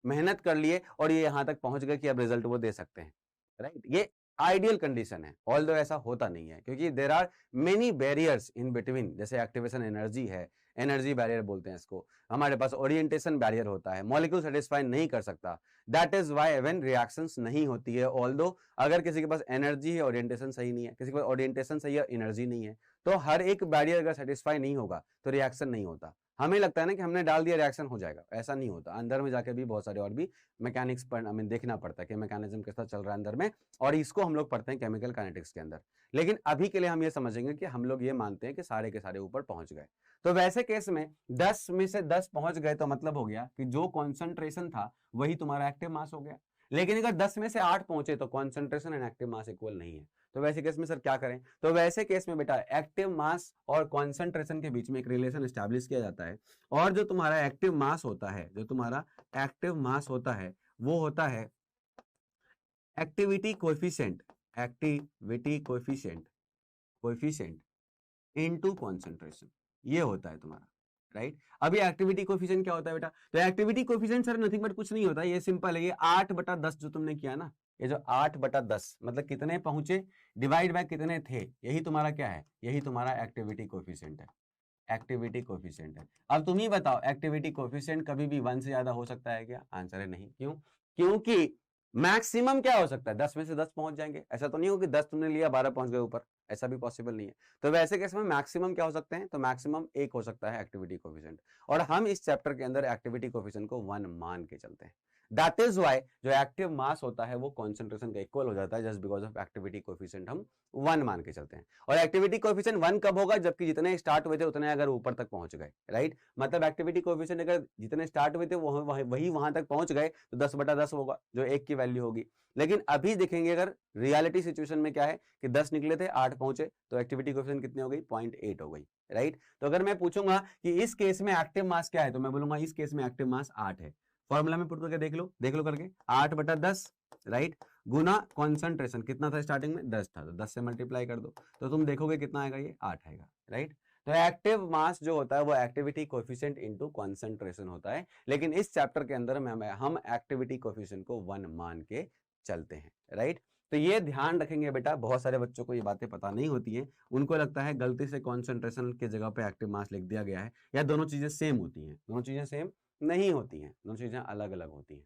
मेहनत कर लिए और ये यहां तक पहुंच गए कि अब रिजल्ट वो दे सकते हैं, राइट। ये आइडियल कंडीशन है, ऑल्दो ऐसा होता नहीं है, क्योंकि there are many barriers in between. जैसे एक्टिवेशन एनर्जी है, एनर्जी बैरियर बोलते हैं इसको, हमारे पास ओरिएंटेशन बैरियर होता है, मॉलिक्यूल सेटिस्फाई नहीं कर सकता, that is why when reactions नहीं होती है, ऑल्दो अगर किसी के पास एनर्जी है, ओरिएंटेशन सही नहीं है, किसी के पास ओरिएंटेशन सही है, एनर्जी नहीं है, तो हर एक बैरियर अगर सेटिस्फाई नहीं होगा तो रिएक्शन नहीं होता। हमें लगता है ना कि हमने डाल दिया रिएक्शन हो जाएगा, ऐसा नहीं होता। अंदर में जाके भी बहुत सारे और भी मैकेनिक्स पर हमें देखना पड़ता है कि मैकेनिज्म कैसा चल रहा है अंदर में, और इसको हम लोग पढ़ते हैं केमिकल काइनेटिक्स के अंदर। लेकिन अभी के लिए हम ये समझेंगे कि हम लोग ये मानते हैं कि सारे के सारे ऊपर पहुंच गए। तो वैसे केस में 10 में से 10 पहुंच गए तो मतलब हो गया कि जो कॉन्सेंट्रेशन था वही तुम्हारा एक्टिव मास हो गया। लेकिन अगर 10 में से 8 पहुंचे तो concentration and active mass equal नहीं है। तो वैसे केस में सर क्या करें, तो वैसे केस में बेटा एक्टिव मास और कॉन्सेंट्रेशन के बीच में एक रिलेशन एस्टैब्लिश किया जाता है, और जो तुम्हारा एक्टिव मास होता है, जो तुम्हारा एक्टिव मास होता है वो होता है activity coefficient, coefficient into concentration, ये होता है तुम्हारा, राइट। अभी एक्टिविटी कोएफिशिएंट क्या होता है बेटा, तो activity coefficient sir nothing but कुछ नहीं होता, ये सिंपल है, ये 8/10 जो तुमने किया ना, ये जो 8/10 मतलब कितने पहुंचे डिवाइड बाय कितने थे, यही तुम्हारा क्या है, यही तुम्हारा एक्टिविटी कोएफिशिएंट है, एक्टिविटी कोएफिशिएंट है। अब तुम ही बताओ एक्टिविटी कोएफिशिएंट कभी भी 1 से ज्यादा हो सकता है क्या, आंसर है नहीं। क्यों, क्योंकि मैक्सिमम क्या हो सकता है, 10 में से 10 पहुंच जाएंगे, ऐसा तो नहीं हो कि 10 तुमने लिया 12 पहुंच गए ऊपर, ऐसा भी पॉसिबल नहीं है। तो वैसे केस में मैक्सिमम क्या हो सकते हैं, तो मैक्सिमम 1 हो सकता है एक्टिविटी कोएफिशिएंट, और हम इस चैप्टर के अंदर एक्टिविटी कोएफिशिएंट को 1 मान के चलते हैं। दैट इज व्हाई जो एक्टिव मास होता है वो कॉन्सेंट्रेशन का इक्वल हो जाता है, just because of activity coefficient हम 1 मान के चलते हैं। और एक्टिविटी कोएफिशिएंट 1 कब होगा, जबकि जितने स्टार्ट हुए थे उतने अगर ऊपर तक पहुंच गए, राइट। मतलब एक्टिविटी कोएफिशिएंट अगर जितने स्टार्ट हुए थे वही वहां तक पहुंच गए तो 10/10 होगा, जो 1 की वैल्यू होगी। लेकिन अभी देखेंगे अगर रियलिटी सिचुएशन में क्या है कि 10 निकले थे 8 पहुंचे, तो एक्टिविटी कोएफिशिएंट कितनी हो गई, 0.8 हो गई, राइट। तो अगर मैं पूछूंगा कि इस केस में एक्टिव मास क्या है, तो मैं बोलूंगा इस केस में एक्टिव मास 8 है। फॉर्मूला में पुट करके देख लो करके, 8/10 राइट, गुना कॉन्सेंट्रेशन कितना था स्टार्टिंग में, 10 था, तो 10 से मल्टीप्लाई कर दो तो तुम देखोगे कितना आएगा, ये 8 आएगा, राइट। तो एक्टिव मास जो होता है वो एक्टिविटी कोएफिशिएंट इनटू कॉन्सेंट्रेशन होता है, लेकिन इस चैप्टर के अंदर में हम एक्टिविटी कोएफिशिएंट को 1 मान के चलते हैं, राइट। तो ये ध्यान रखेंगे बेटा, बहुत सारे बच्चों को ये बातें पता नहीं होती हैं, उनको लगता है गलती से कॉन्सेंट्रेशन की जगह पे एक्टिव मास लिख दिया गया है, या दोनों चीजें सेम होती हैं, दोनों चीजें सेम नहीं होती हैं, दोनों चीजें अलग अलग होती हैं।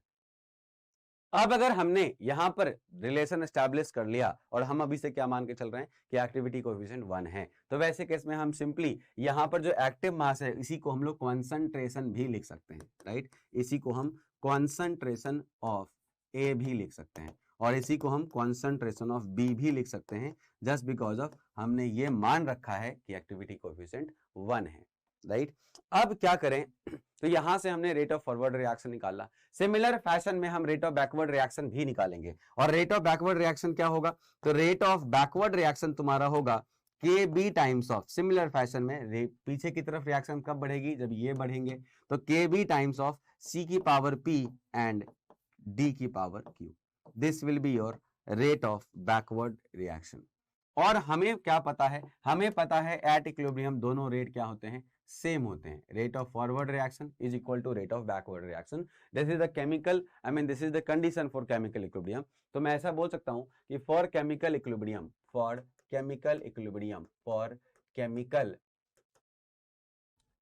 अब अगर हमने यहां पर रिलेशन एस्टैब्लिश कर लिया और हम अभी से क्या मान के चल रहे हैं कि एक्टिविटी कोएफिशिएंट 1 है, तो वैसे केस में हम सिंपली यहां पर जो एक्टिव मास है इसी को हम लोग कॉन्सेंट्रेशन भी लिख सकते हैं, राइट। इसी को हम कॉन्सेंट्रेशन ऑफ ए भी लिख सकते हैं और इसी को हम कॉन्सेंट्रेशन ऑफ बी भी लिख सकते हैं, जस्ट बिकॉज ऑफ हमने ये मान रखा है कि एक्टिविटी कोएफिशिएंट 1 है, राइट। अब क्या करें, तो यहां से हमने रेट ऑफ फॉरवर्ड रिएक्शन निकाला। सिमिलर फैशन में हम रेट ऑफ बैकवर्ड रिएक्शन भी निकालेंगे। और रेट ऑफ बैकवर्ड रिएक्शन क्या होगा, तो रेट ऑफ बैकवर्ड रिएक्शन तुम्हारा होगा के B times of, similar fashion में पीछे की तरफ रिएक्शन कब बढ़ेगी, जब ये बढ़ेंगे, तो के बी टाइम्स ऑफ सी की पावर पी एंड डी की power Q. This will be your rate of backward reaction. और हमें क्या पता है, हमें पता है एट इक्विलिब्रियम दोनों रेट क्या होते हैं, सेम होते हैं। Rate of forward reaction is equal to rate of backward reaction. This is the chemical, I mean this is the condition for chemical equilibrium. तो मैं ऐसा बोल सकता हूं कि for chemical equilibrium, for chemical equilibrium, for chemical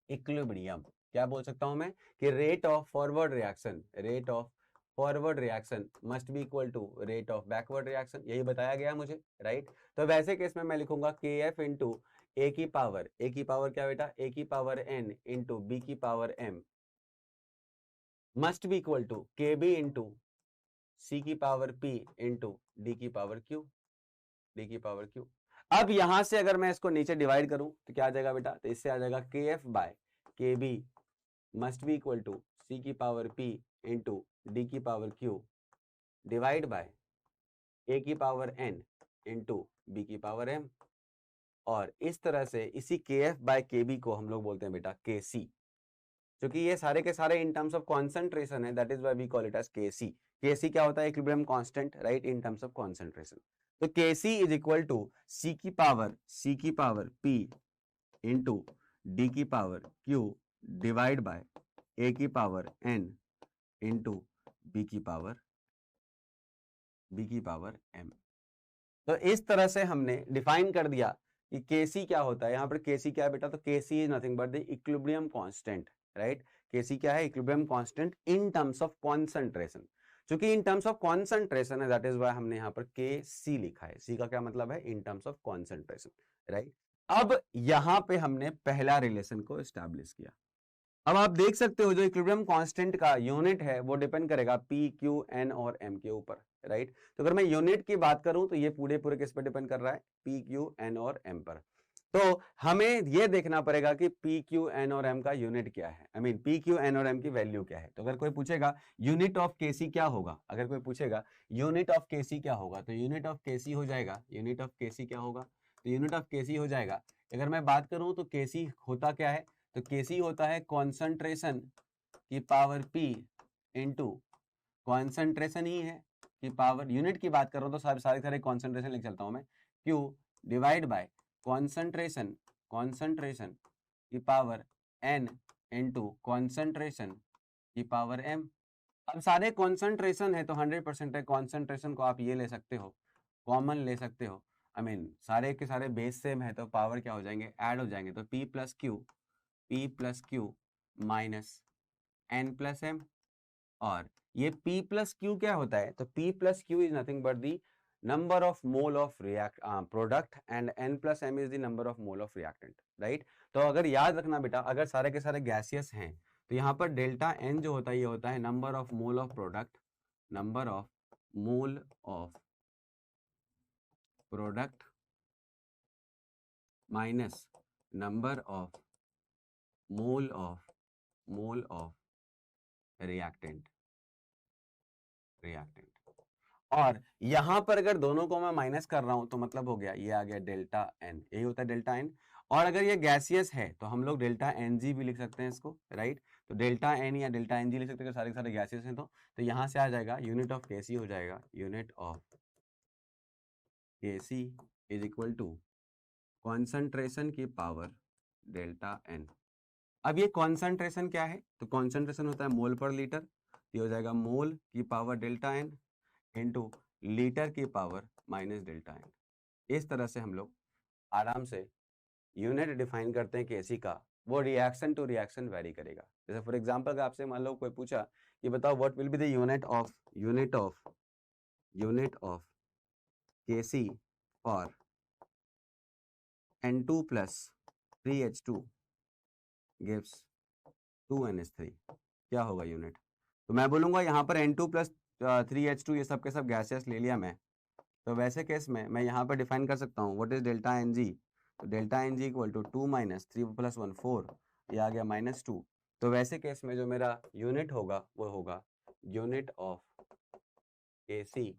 equilibrium क्या बोल सकता हूं मैं कि rate of forward reaction, rate of forward reaction must be equal to rate of backward reaction, यही बताया गया मुझे, राइट। तो वैसे केस में मैं लिखूंगा के एफ इंटू ए की पावर क्या बेटा, ए की पावर एन इंटू बी की power M must be equal to K B into C की पावर पी इंटू डी की पावर क्यू, डी की पावर क्यू। अब यहां से अगर मैं इसको नीचे डिवाइड करूं तो क्या आ जाएगा बेटा, तो इससे आ जाएगा K F by K B must be equal to C की पावर पी इंटू डी की power Q divide by A की पावर एन इंटू बी की पावर एम। और इस तरह से इसी के एफ बाय के बी को हम लोग बोलते हैं बेटा के सी, क्योंकि ये सारे के सारे इन टर्म्स ऑफ कॉन्सेंट्रेशन है, that is why we call it as K C. K C क्या होता है, equilibrium constant, right, in terms of concentration. तो K C is equal to C की पावर पी इंटू डी की power Q divide by A की power N into B की power M. तो इस तरह से हमने डिफाइन कर दिया कि केसी क्या होता है। यहाँ पर केसी क्या है बेटा, तो K C is nothing but the equilibrium constant, right. K C क्या है, equilibrium constant in terms of concentration. क्योंकि इन टर्म्स ऑफ कॉन्सेंट्रेशन है, दैट इज व्हाई हमने यहाँ पर के सी लिखा है। सी का क्या मतलब है, इन टर्म्स ऑफ कॉन्सेंट्रेशन, राइट। अब यहाँ पे हमने पहला रिलेशन को एस्टैब्लिश किया। अब आप देख सकते हो जो इक्विलिब्रियम कांस्टेंट का यूनिट है वो डिपेंड करेगा पी क्यू एन और एम के ऊपर, राइट। तो अगर मैं यूनिट की बात करूं तो ये पूरे किस पर डिपेंड कर रहा है, पी क्यू एन और एम पर। तो हमें ये देखना पड़ेगा कि पी क्यू एन और एम का यूनिट क्या है, I mean P Q N और एम की वैल्यू क्या है। तो अगर कोई पूछेगा यूनिट ऑफ केसी क्या होगा, अगर कोई पूछेगा यूनिट ऑफ केसी क्या होगा, तो यूनिट ऑफ केसी हो जाएगा, यूनिट ऑफ केसी क्या होगा, तो यूनिट ऑफ केसी हो जाएगा, अगर मैं बात करूं तो केसी होता क्या है, तो केसी होता है कॉन्सेंट्रेशन की पावर पी इंटू कॉन्सेंट्रेशन ही है की पावर, यूनिट की बात कर रहा हूं तो सारे कॉन्सेंट्रेशन लिख चलता हूं मैं, क्यू डिवाइड बाय कॉन्सेंट्रेशन की पावर एन इंटू कॉन्सेंट्रेशन की पावर एम। अब सारे कॉन्सेंट्रेशन है तो 100% है, कॉन्सेंट्रेशन को आप ये ले सकते हो, कॉमन ले सकते हो, आई मीन सारे के सारे बेस सेम है तो पावर क्या हो जाएंगे, ऐड हो जाएंगे। तो P plus Q minus N plus M. और ये P प्लस क्यू क्या होता है, तो P plus Q is nothing but the number of mole of product and N plus M is the number of mole of reactant, right. तो अगर याद रखना बेटा, अगर सारे के सारे गैसियस हैं तो यहाँ पर डेल्टा N जो होता है ये होता है number of mole of product, number of mole of product minus number of mole of reactant. और यहां पर अगर दोनों को मैं माइनस कर रहा हूं तो मतलब हो गया ये आ गया डेल्टा एन, यही होता है डेल्टा एन। और अगर ये गैसियस है तो हम लोग डेल्टा एन जी भी लिख सकते हैं इसको, राइट। तो डेल्टा एन या डेल्टा एन जी लिख सकते हैं, सारे के सारे गैसियस हैं। तो यहां से आ जाएगा यूनिट ऑफ केसी हो जाएगा, unit of K C is equal to concentration की पावर डेल्टा एन। अब ये कॉन्सेंट्रेशन क्या है, तो कॉन्सेंट्रेशन होता है मोल पर लीटर, ये हो जाएगा मोल की power delta N into litre की पावर माइनस डेल्टा एन। इस तरह से हम लोग आराम से यूनिट डिफाइन करते हैं केसी का, वो रिएक्शन टू रिएक्शन वेरी करेगा। जैसे फॉर एग्जांपल अगर आपसे मान लो कोई पूछा कि बताओ what will be the unit of Kc for N2 plus 3H2 gives 2NH3, क्या होगा यूनिट? तो मैं बोलूंगा यहाँ पर N2 plus 3H2 ये सब के सब गैसेस ले लिया मैं, तो वैसे केस में मैं यहाँ पर डिफाइन कर सकता हूँ व्हाट इज डेल्टा Ng। तो delta Ng equal to 2 minus 3 plus 1 4, ये आ गया -2। तो वैसे केस में जो मेरा यूनिट होगा वो होगा unit of Kc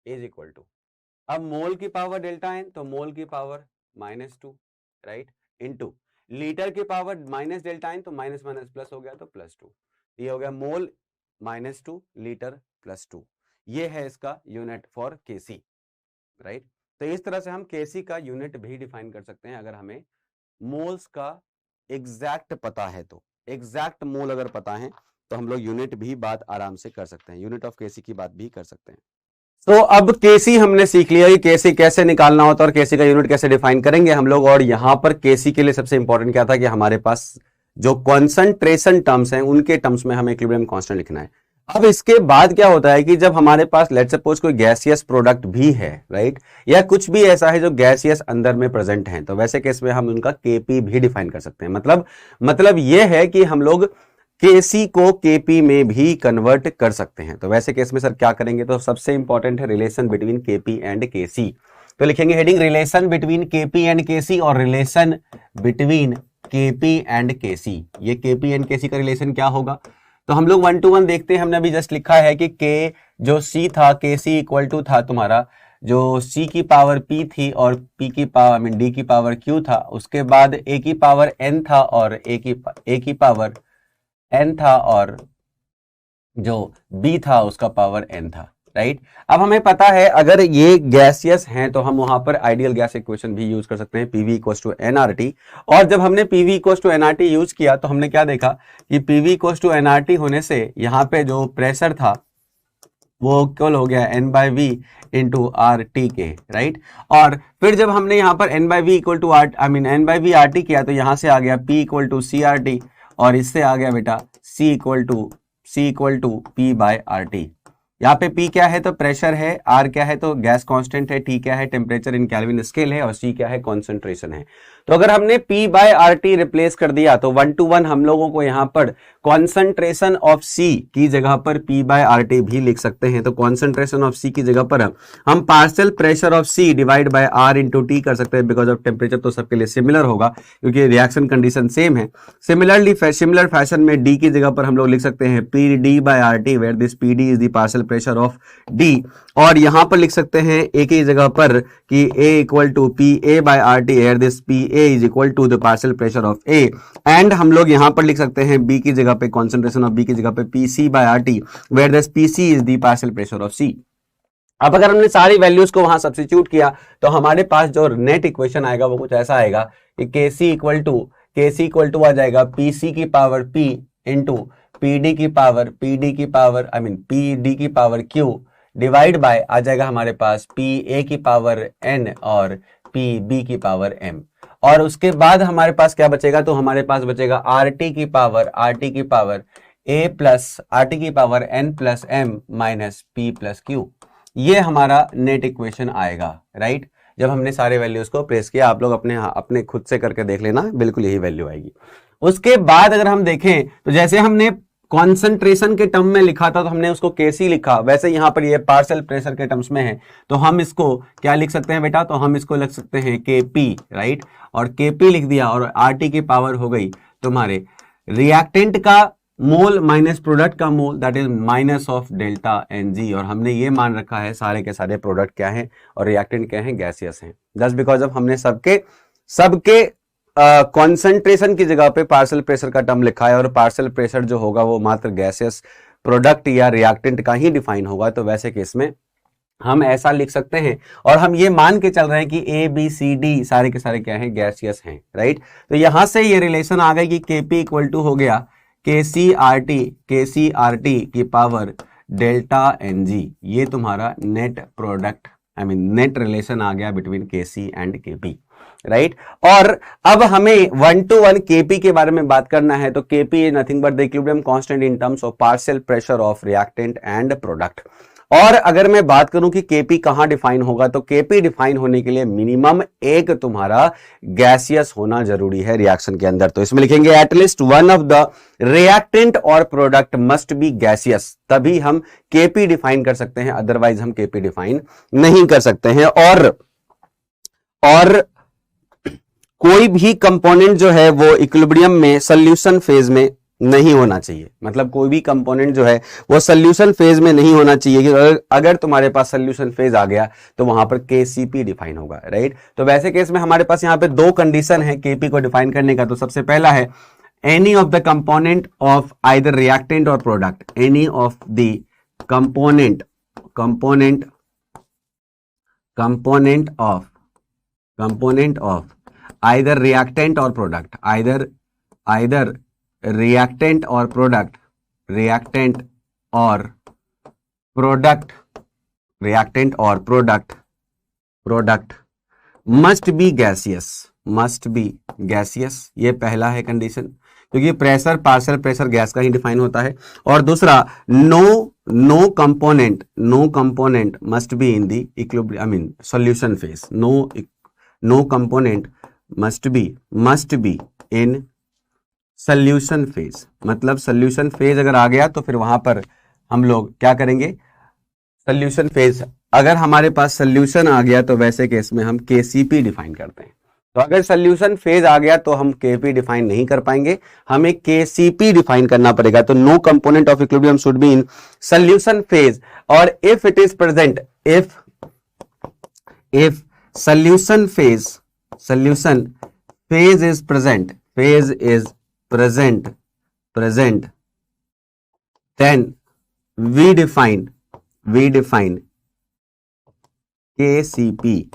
is equal to, अब मोल की पावर डेल्टा N तो मोल की पावर -2 राइट, इनटू लीटर की पावर माइनस डेल्टा N तो माइनस माइनस प्लस हो गया तो +2, ये हो गया मोल -2 लीटर +2, ये है इसका यूनिट फॉर Kc राइट। तो इस तरह से हम Kc का यूनिट भी डिफाइन कर सकते हैं अगर हमें मोल्स का एग्जैक्ट पता है। तो एग्जैक्ट मोल अगर पता है तो हम लोग यूनिट भी बात आराम से कर सकते हैं, यूनिट ऑफ Kc की बात भी कर सकते हैं। तो अब Kc हमने सीख लिया कि Kc कैसे निकालना होता है और Kc का यूनिट कैसे डिफाइन करेंगे हम लोग। और यहां पर Kc के लिए सबसे इंपॉर्टेंट क्या था कि हमारे पास जो कॉन्सेंट्रेशन टर्म्स हैं उनके टर्म्स में हमें इक्विलिब्रियम कांस्टेंट लिखना है। अब इसके बाद क्या होता है कि जब हमारे पास लेट्स सपोज कोई गैसियस प्रोडक्ट भी है राइट, या कुछ भी ऐसा है जो गैसियस अंदर में प्रेजेंट है, तो वैसे केस में हम उनका Kp भी डिफाइन कर सकते हैं। मतलब ये है कि हम लोग Kc को Kp में भी कन्वर्ट कर सकते हैं। तो वैसे केस में सर क्या करेंगे, तो सबसे इंपॉर्टेंट है relation between Kp and Kc। तो लिखेंगे heading relation between Kp and Kc और relation between Kp and Kc। ये Kp एंड Kc का रिलेशन क्या होगा, तो हम लोग 1 to 1 देखते हैं। हमने अभी जस्ट लिखा है कि K जो C था, Kc इक्वल टू था तुम्हारा जो C की पावर P थी और P की पावर D की पावर Q था, उसके बाद A की पावर N था और A की पावर N था और जो B था उसका पावर N था राइट। अब हमें पता है अगर ये गैसियस हैं तो हम वहां पर आइडियल गैस इक्वेशन भी यूज कर सकते हैं, PV इक्वल्स टू nRT। और जब हमने PV equals to nRT use किया तो हमने क्या देखा कि PV इक्वल्स टू nRT होने से यहाँ पे जो प्रेशर था वो इक्वल हो गया N/V इंटू RT राइट। और फिर जब हमने यहाँ पर N/V equal to N/V RT किया तो यहाँ से आ गया P इक्वल टू CRT और इससे आ गया बेटा C इक्वल टू P/RT। यहाँ पे P क्या है तो प्रेशर है, R क्या है तो गैस कांस्टेंट है, T क्या है टेम्परेचर इन केल्विन स्केल है और C क्या है कॉन्सेंट्रेशन है। तो अगर हमने P/RT रिप्लेस कर दिया तो 1 to 1 हम लोगों को यहाँ पर कॉन्सेंट्रेशन ऑफ C की जगह पर P/RT भी लिख सकते हैं। तो कॉन्सेंट्रेशन ऑफ C की जगह पर हम partial pressure of C divide by R into T कर सकते हैं, बिकॉज ऑफ टेम्परेचर तो सबके लिए सिमिलर होगा क्योंकि रिएक्शन कंडीशन सेम है। सिमिलर फैशन में D की जगह पर हम लोग लिख सकते हैं PD/RT where this PD is the partial pressure of D। और यहां पर लिख सकते हैं A की जगह पर कि A equal to PA/RT where this PA is equal to the partial pressure of A। And हम लोग यहां पर लिख सकते हैं B की जगह पे कॉन्सेंट्रेशन ऑफ B की जगह पे PC/RT where this PC is the partial pressure of C। अब अगर हमने सारी वैल्यूज को वहां सब्स्टिट्यूट किया तो हमारे पास जो नेट इक्वेशन आएगा वो कुछ ऐसा आएगा कि Kc इक्वल टू आ जाएगा PC की पावर P इंटू PD की पावर Q डिवाइड बाय आ जाएगा हमारे पास PA की पावर N और PB की पावर M। और उसके बाद हमारे पास क्या बचेगा, तो हमारे पास बचेगा RT की पावर A प्लस RT की power N plus M minus P plus Q। ये हमारा नेट इक्वेशन आएगा राइट। जब हमने सारे वैल्यूज को प्लेस किया, आप लोग अपने खुद से करके देख लेना, बिल्कुल यही वैल्यू आएगी। उसके बाद अगर हम देखें तो जैसे हमने कॉन्सेंट्रेशन के टर्म में लिखा था तो हमने उसको Kc लिखा, वैसे यहाँ पर ये पार्शियल प्रेशर के टर्म्स में है तो हम इसको क्या लिख सकते हैं बेटा, तो हम इसको लिख सकते हैं Kp राइट। और Kp लिख दिया और RT की पावर हो गई तुम्हारे रिएक्टेंट का मोल माइनस प्रोडक्ट का mole, that is minus of delta Ng। और हमने ये मान रखा है सारे के सारे प्रोडक्ट क्या हैं और रिएक्टेंट क्या हैं, गैसियस हैं। जस्ट बिकॉज ऑफ हमने सबके कॉन्सेंट्रेशन की जगह पे पार्शियल प्रेशर का टर्म लिखा है और पार्शियल प्रेशर जो होगा वो मात्र गैसियस प्रोडक्ट या रिएक्टेंट का ही डिफाइन होगा। तो वैसे केस में हम ऐसा लिख सकते हैं और हम ये मान के चल रहे हैं कि ABCD सारे के सारे क्या हैं, गैसियस हैं राइट। तो यहां से ये रिलेशन आ गई कि Kp इक्वल टू हो गया KcRT की पावर डेल्टा Ng। ये तुम्हारा नेट प्रोडक्ट नेट रिलेशन आ गया between Kc and Kp। Right. और अब हमें 1:1 केपी के बारे में बात करना है। तो KP is nothing but the equilibrium constant in terms of partial pressure of reactant and product. और अगर मैं बात करूं कि केपी कहां डिफाइन होगा, तो केपी डिफाइन होने के लिए मिनिमम एक तुम्हारा गैसियस होना जरूरी है रिएक्शन के अंदर। तो इसमें लिखेंगे at least one of the reactant और प्रोडक्ट मस्ट बी गैसियस, तभी हम केपी डिफाइन कर सकते हैं, अदरवाइज हम केपी डिफाइन नहीं कर सकते हैं। और कोई भी कंपोनेंट जो है वो इक्विलिब्रियम में सॉल्यूशन फेज में नहीं होना चाहिए। मतलब कोई भी कंपोनेंट जो है वो सॉल्यूशन फेज में नहीं होना चाहिए कि अगर तुम्हारे पास सॉल्यूशन फेज आ गया तो वहां पर केसीपी डिफाइन होगा, राइट। तो वैसे केस में हमारे पास यहाँ पे दो कंडीशन है केपी को डिफाइन करने का। तो सबसे पहला है any of the component of either reactant और product, any of the component of either reactant or product, either reactant or product must be gaseous, ये पहला है कंडीशन, क्योंकि प्रेशर पार्शियल प्रेशर गैस का ही डिफाइन होता है। और दूसरा no component must be in the equilibrium, I mean solution phase, no component must be in solution phase. मतलब सॉल्यूशन फेज अगर आ गया तो फिर वहां पर हम लोग क्या करेंगे, सॉल्यूशन फेज अगर हमारे पास सॉल्यूशन आ गया तो वैसे केस में हम केसीपी डिफाइन करते हैं। तो अगर सॉल्यूशन फेज आ गया तो हम केपी डिफाइन नहीं कर पाएंगे, हमें केसीपी डिफाइन करना पड़ेगा। तो no component of equilibrium should be in solution phase, और if it is present, if solution phase is present, then we define KCP।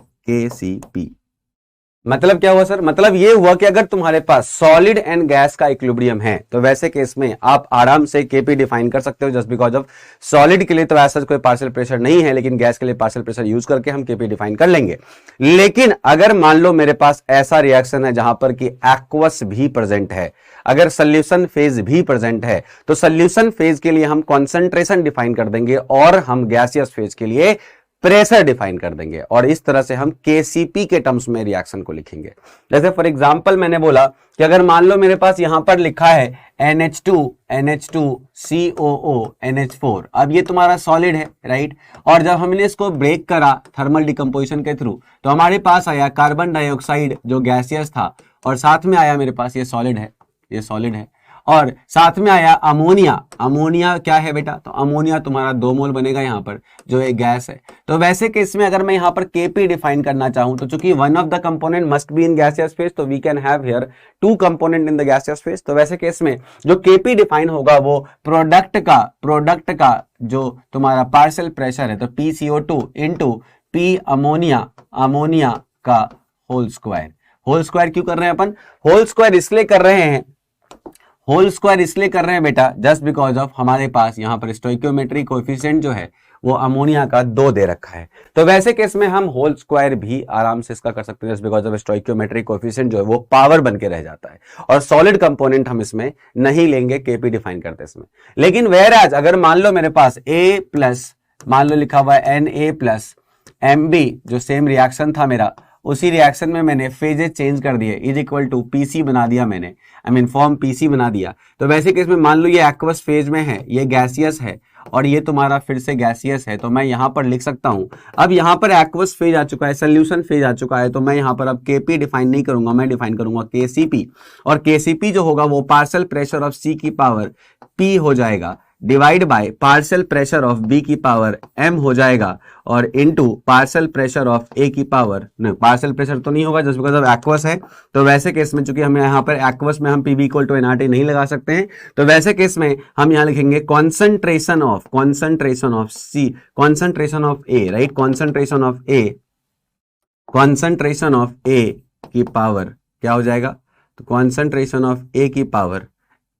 मतलब क्या हुआ सर, मतलब ये हुआ कि अगर तुम्हारे पास सॉलिड एंड गैस का इक्विलिब्रियम है तो वैसे केस में आप आराम से केपी डिफाइन कर सकते हो, जस्ट बिकॉज ऑफ सॉलिड के लिए तो ऐसा कोई पार्शियल प्रेशर नहीं है, लेकिन गैस के लिए पार्शियल प्रेशर यूज करके हम केपी डिफाइन कर लेंगे। लेकिन अगर मान लो मेरे पास ऐसा रिएक्शन है जहां पर कि एक्वस भी प्रेजेंट है, अगर सोल्यूशन फेज भी प्रेजेंट है, तो सोल्यूशन फेज के लिए हम कॉन्सेंट्रेशन डिफाइन कर देंगे और हम गैसियस फेज के लिए प्रेशर डिफाइन कर देंगे, और इस तरह से हम केसीपी के टर्म्स में रिएक्शन को लिखेंगे। जैसे फॉर एग्जांपल मैंने बोला कि अगर मान लो मेरे पास यहां पर लिखा है NH2 COO NH4, अब ये तुम्हारा सॉलिड है, राइट। और जब हमने इसको ब्रेक करा थर्मल डिकम्पोजिशन के थ्रू तो हमारे पास आया कार्बन डाइऑक्साइड जो गैसियस था, और साथ में आया मेरे पास ये सॉलिड है, और साथ में आया अमोनिया क्या है बेटा, तो अमोनिया तुम्हारा 2 मोल बनेगा यहाँ पर, जो एक गैस है। तो वैसे केस में अगर मैं यहाँ पर केपी डिफाइन करना चाहूं तो चूंकि one of the component must be in gaseous phase, तो we can have here 2 component in the gaseous phase. तो वैसे केस में जो केपी डिफाइन होगा वो प्रोडक्ट का जो तुम्हारा पार्शियल प्रेशर है, तो PCO2 इंटू P अमोनिया का होल स्क्वायर क्यों कर रहे हैं अपन, होल स्क्वायर इसलिए कर रहे हैं बेटा, जस्ट बिकॉज ऑफ हमारे पास यहाँ पर स्टोइकियोमेट्री कोएफिशिएंट जो है वो अमोनिया का 2 दे रखा है। तो वैसे केस में हम होल स्क्वायर भी आराम से इसका कर सकते हैं, just because of stoichiometry coefficient जो है वो पावर बन के रह जाता है, और सॉलिड कंपोनेंट हम इसमें नहीं लेंगे केपी डिफाइन करते इसमें। लेकिन वेयरएज अगर मान लो मेरे पास A+ मान लो लिखा हुआ है Na+ Mb, जो सेम रिएक्शन था मेरा, उसी रिएक्शन में मैंने फेजेस चेंज कर दिए, इज इक्वल टू पीसी बना दिया मैंने, आई मीन फॉर्म पीसी बना दिया। तो वैसे केस में मान लो ये एक्वस फेज में है, ये गैसियस है, और ये तुम्हारा फिर से गैसियस है, तो मैं यहाँ पर लिख सकता हूँ, अब यहाँ पर एक्वस फेज आ चुका है, सोल्यूशन फेज आ चुका है, तो मैं यहाँ पर अब केपी डिफाइन नहीं करूंगा, मैं डिफाइन करूंगा केसीपी। और केसीपी जो होगा वो पार्शियल प्रेशर ऑफ सी की पावर पी हो जाएगा, divide by partial pressure of B की पावर m हो जाएगा, और into partial pressure of A की पावर, नहीं पार्शियल प्रेशर तो नहीं होगा जस्ट बिकॉज ऑफ एक्वस है। तो वैसे केस में चूंकि हमें यहाँ पर एक्वस में हम पीवी इक्वल टू एनआरटी नहीं लगा सकते हैं, तो वैसे केस में हम यहाँ लिखेंगे concentration of A, right, concentration of A की पावर क्या हो जाएगा, तो कॉन्सेंट्रेशन ऑफ ए की पावर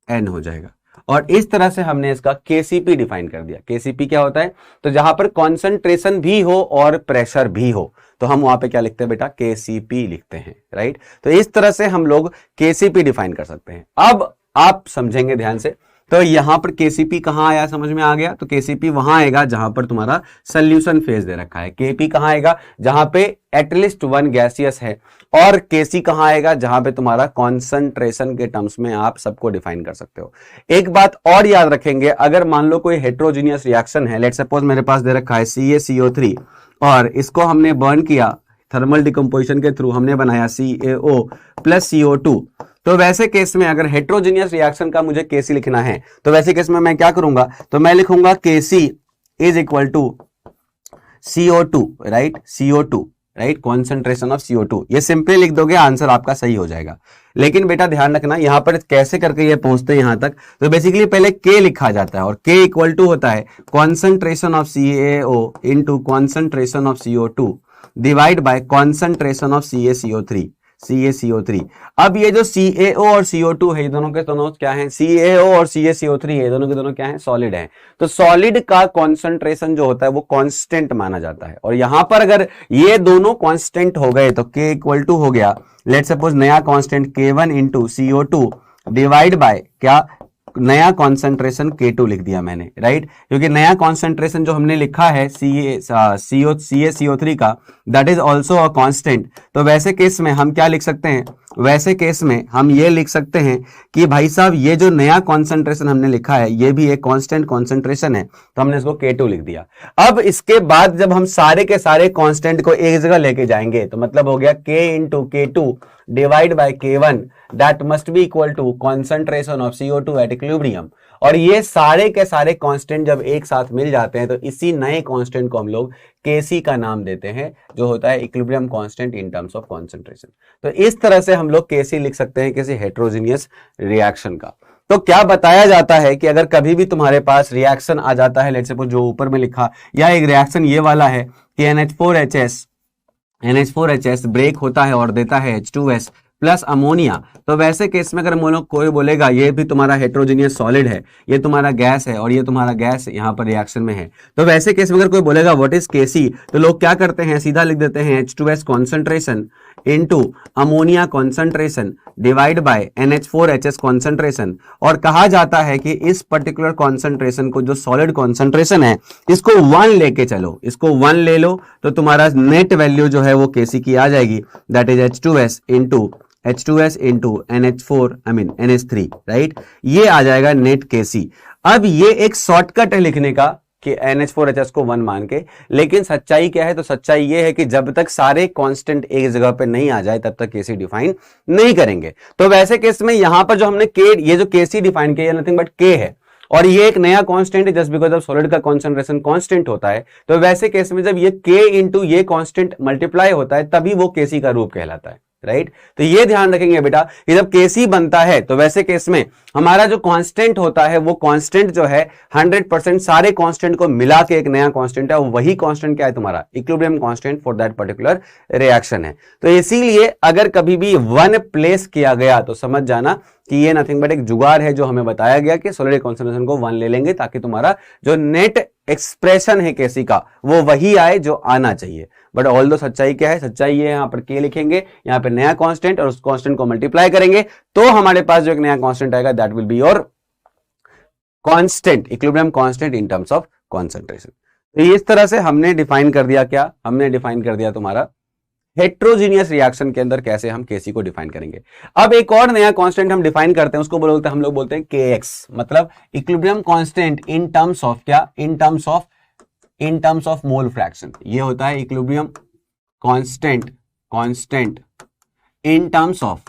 n हो जाएगा। और इस तरह से हमने इसका केसीपी डिफाइन कर दिया। केसीपी क्या होता है, तो जहां पर कॉन्सेंट्रेशन भी हो और प्रेशर भी हो तो हम वहां पे क्या लिखते हैं बेटा, केसीपी लिखते हैं, राइट। तो इस तरह से हम लोग केसीपी डिफाइन कर सकते हैं। अब आप समझेंगे ध्यान से, तो यहां पर केसीपी कहां आया, समझ में आ गया। तो केसीपी वहां आएगा जहां पर तुम्हारा सोल्यूशन फेज दे रखा है। केपी कहां आएगा, जहां पे एटलीस्ट वन गैसियस है। और केसी कहां आएगा, जहां पे तुम्हारा कॉन्सेंट्रेशन के टर्म्स में आप सबको डिफाइन कर सकते हो। एक बात और याद रखेंगे, अगर मान लो कोई हेट्रोजीनियस रिएक्शन है, लेट्स सपोज मेरे पास दे रखा है CaCO3 और इसको हमने बर्न किया थर्मल डिकम्पोजिशन के थ्रू, हमने बनाया CaO प्लस CO2। तो वैसे केस में अगर हेट्रोजीनियस रिएक्शन का मुझे केसी लिखना है तो वैसे केस में मैं क्या करूंगा, तो मैं लिखूंगा K C is equal to CO2, right, CO2, right, concentration of CO2। ये सिंपली लिख दोगे, आंसर आपका सही हो जाएगा। लेकिन बेटा ध्यान रखना, यहां पर कैसे करके ये पहुंचते हैं यहां तक, तो बेसिकली पहले K लिखा जाता है और K इक्वल टू होता है concentration of CaO into concentration of CO2 divide by concentration of CaCO3। अब ये जो CaO और CO2 है, ये दोनों के दोनों क्या हैं, CaO और CaCO3 है, दोनों के दोनों क्या हैं, सॉलिड हैं। तो सॉलिड का कॉन्सेंट्रेशन जो होता है वो कांस्टेंट माना जाता है। और यहां पर अगर ये दोनों कांस्टेंट हो गए तो K इक्वल टू हो गया, लेट्स सपोज नया constant K1 into CO2 divide by क्या, नया कॉन्सेंट्रेशन K2 लिख दिया मैंने, राइट, क्योंकि नया कॉन्सेंट्रेशन जो हमने लिखा है CaCO3 का, that is also a constant. तो वैसे केस में हम क्या लिख सकते हैं, वैसे केस में हम ये लिख सकते हैं कि भाई साहब ये जो नया कॉन्सेंट्रेशन हमने लिखा है ये भी एक कांस्टेंट कॉन्सेंट्रेशन है, तो हमने इसको K2 लिख दिया। अब इसके बाद जब हम सारे के सारे कांस्टेंट को एक जगह लेके जाएंगे तो मतलब हो गया K into K2 divide by K1 that must be equal to concentration of CO2 at equilibrium. और ये सारे के सारे कांस्टेंट जब एक साथ मिल जाते हैं तो इसी नए कांस्टेंट को हम लोग Kc का नाम देते हैं, जो होता है equilibrium constant in terms of concentration. तो इस तरह से हम लोग Kc लिख सकते हैं किसी हेट्रोजीनियस रिएक्शन का। तो क्या बताया जाता है कि अगर कभी भी तुम्हारे पास रिएक्शन आ जाता है, लेट्स सपोज जो ऊपर में लिखा, या एक रिएक्शन ये वाला है कि NH4HS ब्रेक होता है और देता है H2S प्लस अमोनिया, तो वैसे केस में अगर कोई बोलेगा ये भी तुम्हारा हेट्रोजीनियस सॉलिड है, ये तुम्हारा गैस है और ये तुम्हारा गैस यहाँ पर रिएक्शन में है, तो वैसे केस में अगर कोई बोलेगा व्हाट इज Kc, तो लोग क्या करते हैं, सीधा लिख देते हैं H2S concentration into ammonia concentration divide by NH4HS concentration. और कहा जाता है कि इस पर्टिकुलर कॉन्सेंट्रेशन को, जो सॉलिड कॉन्सेंट्रेशन है, इसको 1 लेके चलो, इसको 1 ले लो तो तुम्हारा नेट वैल्यू जो है वो Kc की आ जाएगी, that is H2S into NH3, right, ये आ जाएगा नेट Kc। अब ये एक शॉर्टकट है लिखने का कि NH4HS को 1 मान के, लेकिन सच्चाई क्या है, तो सच्चाई ये है कि जब तक सारे कांस्टेंट एक जगह पे नहीं आ जाए तब तक Kc डिफाइन नहीं करेंगे। तो वैसे केस में यहां पर जो हमने ये जो Kc डिफाइन किया नथिंग बट K है, और ये एक नया कांस्टेंट है जस्ट बिकॉज ऑफ सॉलिड का कॉन्सेंट्रेशन कांस्टेंट होता है। तो वैसे केस में जब ये K इंटू ये कांस्टेंट मल्टीप्लाई होता है तभी वो Kc का रूप कहलाता है, राइट। तो ये ध्यान रखेंगे बेटा कि जब Kc बनता है तो वैसे केस में हमारा जो कांस्टेंट होता है वो कांस्टेंट जो है 100% सारे कांस्टेंट को मिला के एक नया कांस्टेंट है, वही कांस्टेंट क्या है, तुम्हारा equilibrium constant for that particular reaction है। तो इसीलिए अगर कभी भी 1 प्लेस किया गया तो समझ जाना कि ये नथिंग बट एक जुगाड़ है, जो हमें बताया गया कि सॉलिड कॉन्सेंट्रेशन को 1 ले लेंगे ताकि तुम्हारा जो नेट एक्सप्रेशन है Kc का वो वही आए जो आना चाहिए। बट ऑल दो सच्चाई क्या है, सच्चाई ये यहाँ पर K लिखेंगे, यहाँ पे नया कांस्टेंट और उस कांस्टेंट को मल्टीप्लाई करेंगे तो हमारे पास जो एक नया कांस्टेंट आएगा that will be your constant, equilibrium constant in terms of concentration. तो इस तरह से हमने डिफाइन कर दिया, क्या हमने डिफाइन कर दिया तुम्हारा हेट्रोजीनियस रिएक्शन के अंदर कैसे हम Kc को डिफाइन करेंगे। अब एक और नया कांस्टेंट हम डिफाइन करते हैं, उसको बोलते हैं, हम लोग बोलते हैं Kx, मतलब equilibrium constant in terms of क्या, in terms of mole fraction. ये होता है equilibrium constant in terms of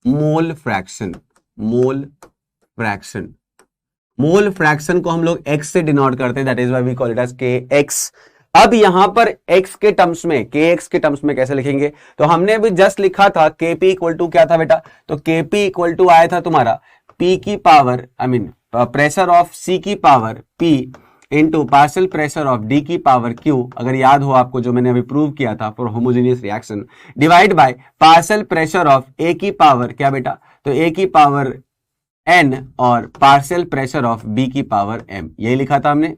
mole fraction. Mole fraction को हम लोग x से डिनोट करते हैं, that is why we call it as Kx। अब यहां पर x के टर्म्स में, Kx के टर्म्स में कैसे लिखेंगे, तो हमने अभी जस्ट लिखा था Kp इक्वल टू क्या था बेटा, तो Kp इक्वल टू आया था तुम्हारा P की पावर, प्रेशर ऑफ C की power P into partial pressure of D की पावर क्यू, अगर याद हो आपको जो मैंने अभी प्रूव किया था for homogeneous reaction, divide by partial pressure of A की पावर क्या बेटा, तो ए की पावर n और पार्शियल प्रेशर ऑफ b की पावर m, यही लिखा था हमने।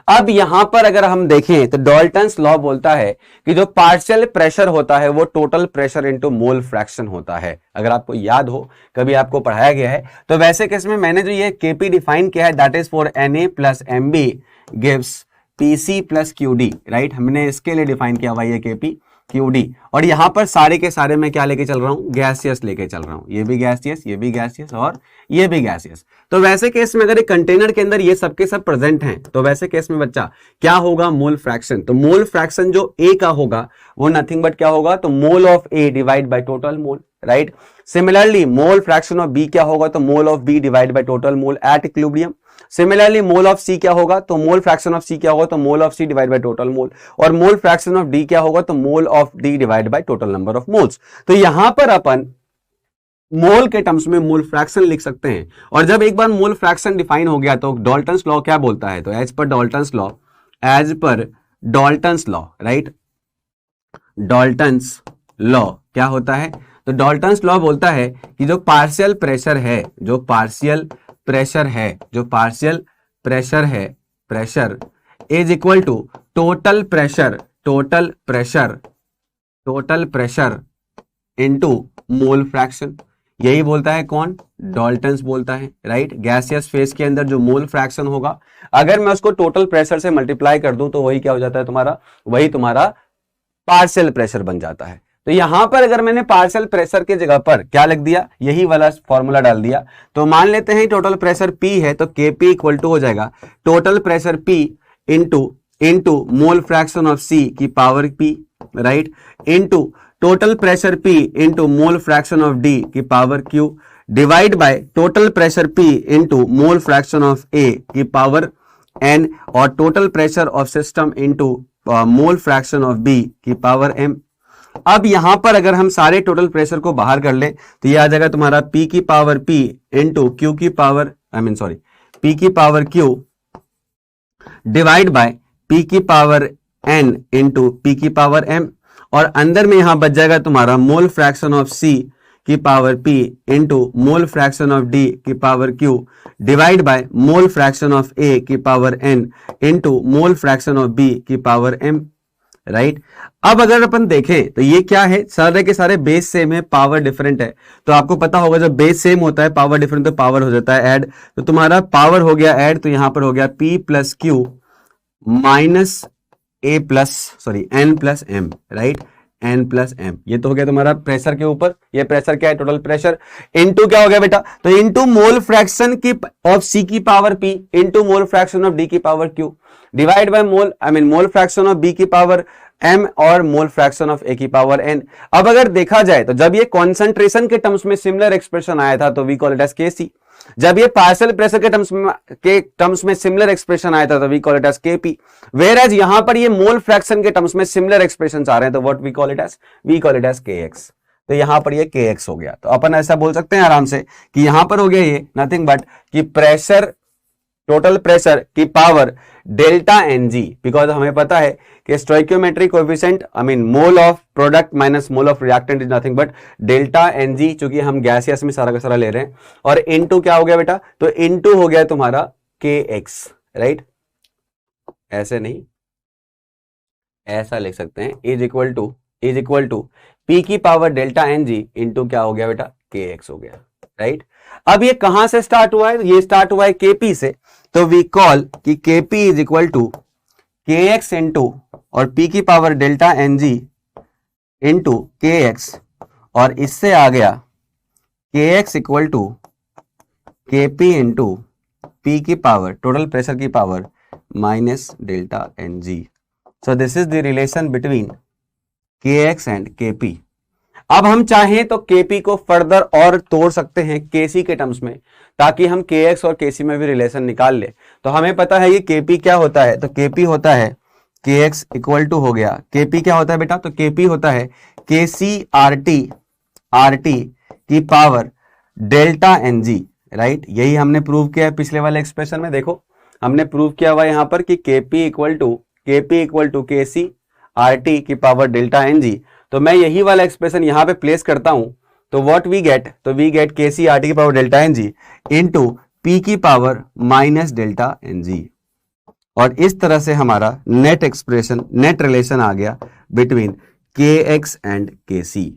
अब यहां पर अगर हम देखें तो डाल्टन्स लॉ बोलता है कि जो पार्शियल प्रेशर होता है वो total pressure into mole fraction होता है, अगर आपको याद हो कभी आपको पढ़ाया गया है। तो वैसे केस में मैंने जो ये kp डिफाइन किया है that is for Na plus mb gives pc plus qd, right, हमने इसके लिए डिफाइन किया हुआ ये kp QD, और यहां पर सारे के सारे मैं क्या लेके चल रहा हूं, गैसियस लेके चल रहा हूं, ये भी गैसियस, ये भी गैसियस और ये भी गैसियस। तो वैसे केस में अगर एक कंटेनर के अंदर ये सबके सब प्रेजेंट हैं तो वैसे केस में बच्चा क्या होगा, मोल फ्रैक्शन। तो मोल फ्रैक्शन जो A का होगा वो नथिंग बट क्या होगा, तो mole of A divide by total mole, right. Similarly mole fraction of B क्या होगा, तो mole of B divide by total mole at equilibrium. Similarly mole of C क्या होगा, तो मोल फ्रैक्शन ऑफ C क्या होगा, तो mole of C divide by total mole, और मोल फ्रैक्शन ऑफ D क्या होगा, तो mole of D divide by total number of moles. तो यहां पर अपन मोल के टर्म्स में मोल फ्रैक्शन लिख सकते हैं, और जब एक बार मोल फ्रैक्शन डिफाइन हो गया तो डाल्टन्स लॉ क्या बोलता है, तो as per Dalton's law, right, Dalton's law क्या होता है, तो डाल्टन्स लॉ बोलता है कि जो पार्शियल प्रेशर है, pressure is equal to total pressure into mole fraction, यही बोलता है कौन, डाल्टन्स बोलता है, राइट। गैसियस फेज के अंदर जो मोल फ्रैक्शन होगा अगर मैं उसको टोटल प्रेशर से मल्टीप्लाई कर दूं तो वही क्या हो जाता है तुम्हारा, वही तुम्हारा पार्शियल प्रेशर बन जाता है। तो यहां पर अगर मैंने पार्शियल प्रेशर की जगह पर क्या लिख दिया, यही वाला फॉर्मूला डाल दिया, तो मान लेते हैं टोटल प्रेशर P है तो Kp इक्वल टू हो जाएगा total pressure P into mole fraction of C की power P, right, into total pressure P into mole fraction of D की power Q, divide by total pressure P into mole fraction of A की power N, और total pressure of system into mole fraction of B की power M। अब यहां पर अगर हम सारे टोटल प्रेशर को बाहर कर ले तो ये आ जाएगा तुम्हारा P की पावर P इंटू Q की पावर P की power Q divide by P की पावर N इंटू P की पावर M, और अंदर में यहां बच जाएगा तुम्हारा मोल फ्रैक्शन ऑफ C की power P into mole fraction of D की power Q divide by mole fraction of A की power N into mole fraction of B की पावर M, राइट। अब अगर अपन देखें तो ये क्या है, सारे के सारे बेस सेम है, पावर डिफरेंट है, तो आपको पता होगा जब बेस सेम होता है पावर डिफरेंट तो पावर हो जाता है ऐड, तो तुम्हारा पावर हो गया ऐड, तो यहां पर हो गया P plus Q minus A plus N plus M, right, N plus M, ये तो हो गया तुम्हारा प्रेशर के ऊपर, ये प्रेशर क्या है, टोटल प्रेशर, इनटू क्या हो गया बेटा, तो इनटू मोल फ्रैक्शन की ऑफ C की power P into mole fraction of D की power Q divide by mole fraction of B की पावर M और मोल फ्रैक्शन ऑफ A की पावर N। अब अगर देखा जाए तो जब ये कॉन्सेंट्रेशन के टर्म्स में सिमिलर एक्सप्रेशन आया था तो we call it as Kc, जब ये पार्शियल प्रेशर के टर्म्स में सिमिलर एक्सप्रेशन आया था तो we call it as Kp, whereas यहां पर ये मोल फ्रैक्शन के टर्म्स में सिमिलर एक्सप्रेशन आ रहे हैं तो what we call it as Kx, तो यहां पर ये Kx हो गया। तो अपन ऐसा बोल सकते हैं आराम से कि यहां पर हो गया ये नथिंग बट कि प्रेशर, टोटल प्रेशर की पावर डेल्टा Ng, बिकॉज हमें पता है कि stoichiometric coefficient mole of product minus mole of reactant is nothing but delta Ng, चूंकि हम गैसियस में सारा का सारा ले रहे हैं, और इनटू क्या हो गया बेटा, तो इनटू हो गया तुम्हारा Kx, राइट, ऐसे नहीं ऐसा लिख सकते हैं, इज इक्वल टू P की पावर डेल्टा Ng इनटू क्या हो गया बेटा, Kx हो गया, राइट। अब ये कहां से स्टार्ट हुआ है, ये स्टार्ट हुआ है Kp से, तो वी कॉल कि Kp is equal to Kx into और P की power delta Ng into Kx, और इससे आ गया Kx equal to Kp into P की पावर टोटल प्रेशर की power minus delta Ng। So this is the relation between Kx and Kp। अब हम चाहें तो Kp को फर्दर और तोड़ सकते हैं Kc के टर्म्स में, ताकि हम Kx और Kc में भी रिलेशन निकाल ले। तो हमें पता है ये Kp क्या होता है, तो Kp होता है Kx इक्वल टू हो गया, Kp क्या होता है बेटा, तो Kp होता है Kc RT की पावर डेल्टा Ng, राइट, यही हमने प्रूव किया है पिछले वाले एक्सप्रेशन में। देखो हमने प्रूव किया हुआ यहां पर कि Kp equal to Kc RT की पावर डेल्टा Ng। तो मैं यही वाला एक्सप्रेशन यहां पे प्लेस करता हूं, तो व्हाट वी गेट, तो वी गेट Kc RT की power delta Ng into P की पावर माइनस डेल्टा Ng। और इस तरह से हमारा नेट एक्सप्रेशन, नेट रिलेशन आ गया बिटवीन Kx एंड Kc।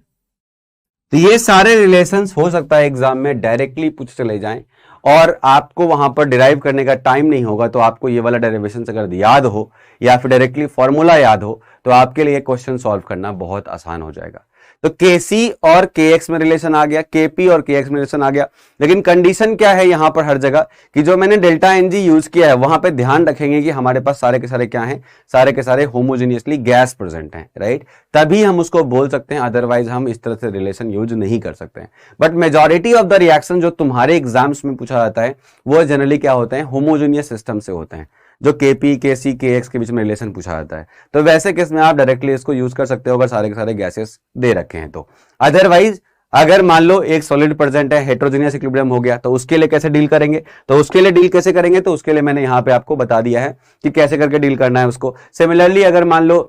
तो ये सारे रिलेशंस हो सकता है एग्जाम में डायरेक्टली पूछ चले जाएं और आपको वहां पर डिराइव करने का टाइम नहीं होगा, तो आपको ये वाला डेरिवेशन अगर याद हो या फिर डायरेक्टली फॉर्मूला याद हो तो आपके लिए क्वेश्चन सॉल्व करना बहुत आसान हो जाएगा। तो Kc और Kx में रिलेशन आ गया, Kp और Kx में रिलेशन आ गया, लेकिन कंडीशन क्या है यहां पर हर जगह कि जो मैंने डेल्टा Ng यूज किया है वहां पे ध्यान रखेंगे कि हमारे पास सारे के सारे क्या हैं, सारे के सारे होमोजेनियसली गैस प्रेजेंट हैं, राइट, तभी हम उसको बोल सकते हैं, अदरवाइज हम इस तरह से रिलेशन यूज नहीं कर सकते हैं। But majority of the reaction जो तुम्हारे एग्जाम्स में पूछा जाता है वो जनरली क्या होते हैं, होमोजेनियस सिस्टम से होते हैं, जो Kp, Kc, Kx के बीच में रिलेशन पूछा जाता है। तो वैसे केस में आप डायरेक्टली इसको यूज कर सकते हो अगर सारे के सारे गैसेस दे रखे हैं तो। अदरवाइज अगर मान लो एक सॉलिड प्रेजेंट है, हेटेरोजेनियस इक्विलिब्रियम हो गया, तो उसके लिए कैसे डील करेंगे, तो उसके लिए डील कैसे करेंगे, तो उसके लिए मैंने यहां पे आपको बता दिया है कि कैसे करके डील करना है उसको। सिमिलरली अगर मान लो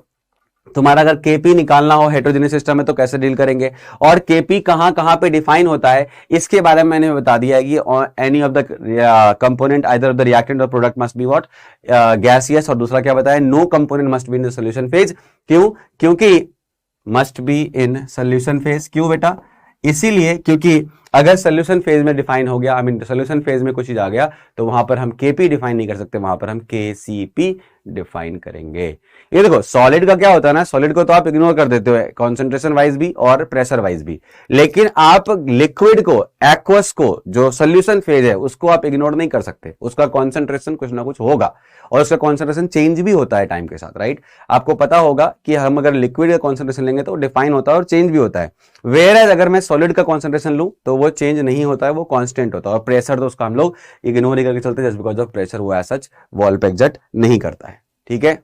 तुम्हारा अगर Kp निकालना हो हेटेरोजेनियस सिस्टम में तो कैसे डील करेंगे, और Kp कहां पे डिफाइन होता है इसके बारे में मैंने बता दिया है कि any of the component either of the reactant और product must be what, gaseous, और दूसरा क्या बताया, no component must be in the solution phase. क्यों, क्योंकि must be in solution phase, क्यों बेटा, इसीलिए क्योंकि अगर सोल्यूशन फेज में डिफाइन हो गया, आई मीन सोल्यूशन फेज में कुछ चीज आ गया, तो वहां पर हम Kp डिफाइन नहीं कर सकते, वहां पर हम Kcp डिफाइन करेंगे। ये देखो सॉलिड का क्या होता है ना, सॉलिड को तो आप इग्नोर कर देते हो कॉन्सेंट्रेशन वाइज भी और प्रेशर वाइज भी, लेकिन आप लिक्विड को, एक्वस को, जो सोल्यूशन फेज है उसको आप इग्नोर नहीं कर सकते, उसका कॉन्सेंट्रेशन कुछ ना कुछ होगा और उसका कॉन्सेंट्रेशन चेंज भी होता है टाइम के साथ, राइट। आपको पता होगा कि हम अगर लिक्विड का कॉन्सेंट्रेशन लेंगे तो डिफाइन होता है और चेंज भी होता है, वेयर एज अगर मैं सॉलिड का कॉन्सेंट्रेशन लूं तो वो चेंज नहीं होता है, वो कांस्टेंट होता है। और प्रेशर तो उसका हम लोग इग्नोर ही करके चलते हैं, जस्ट बिकॉज ऑफ प्रेशर वो एज सच वॉल पे एग्जिस्ट नहीं करता है, ठीक है।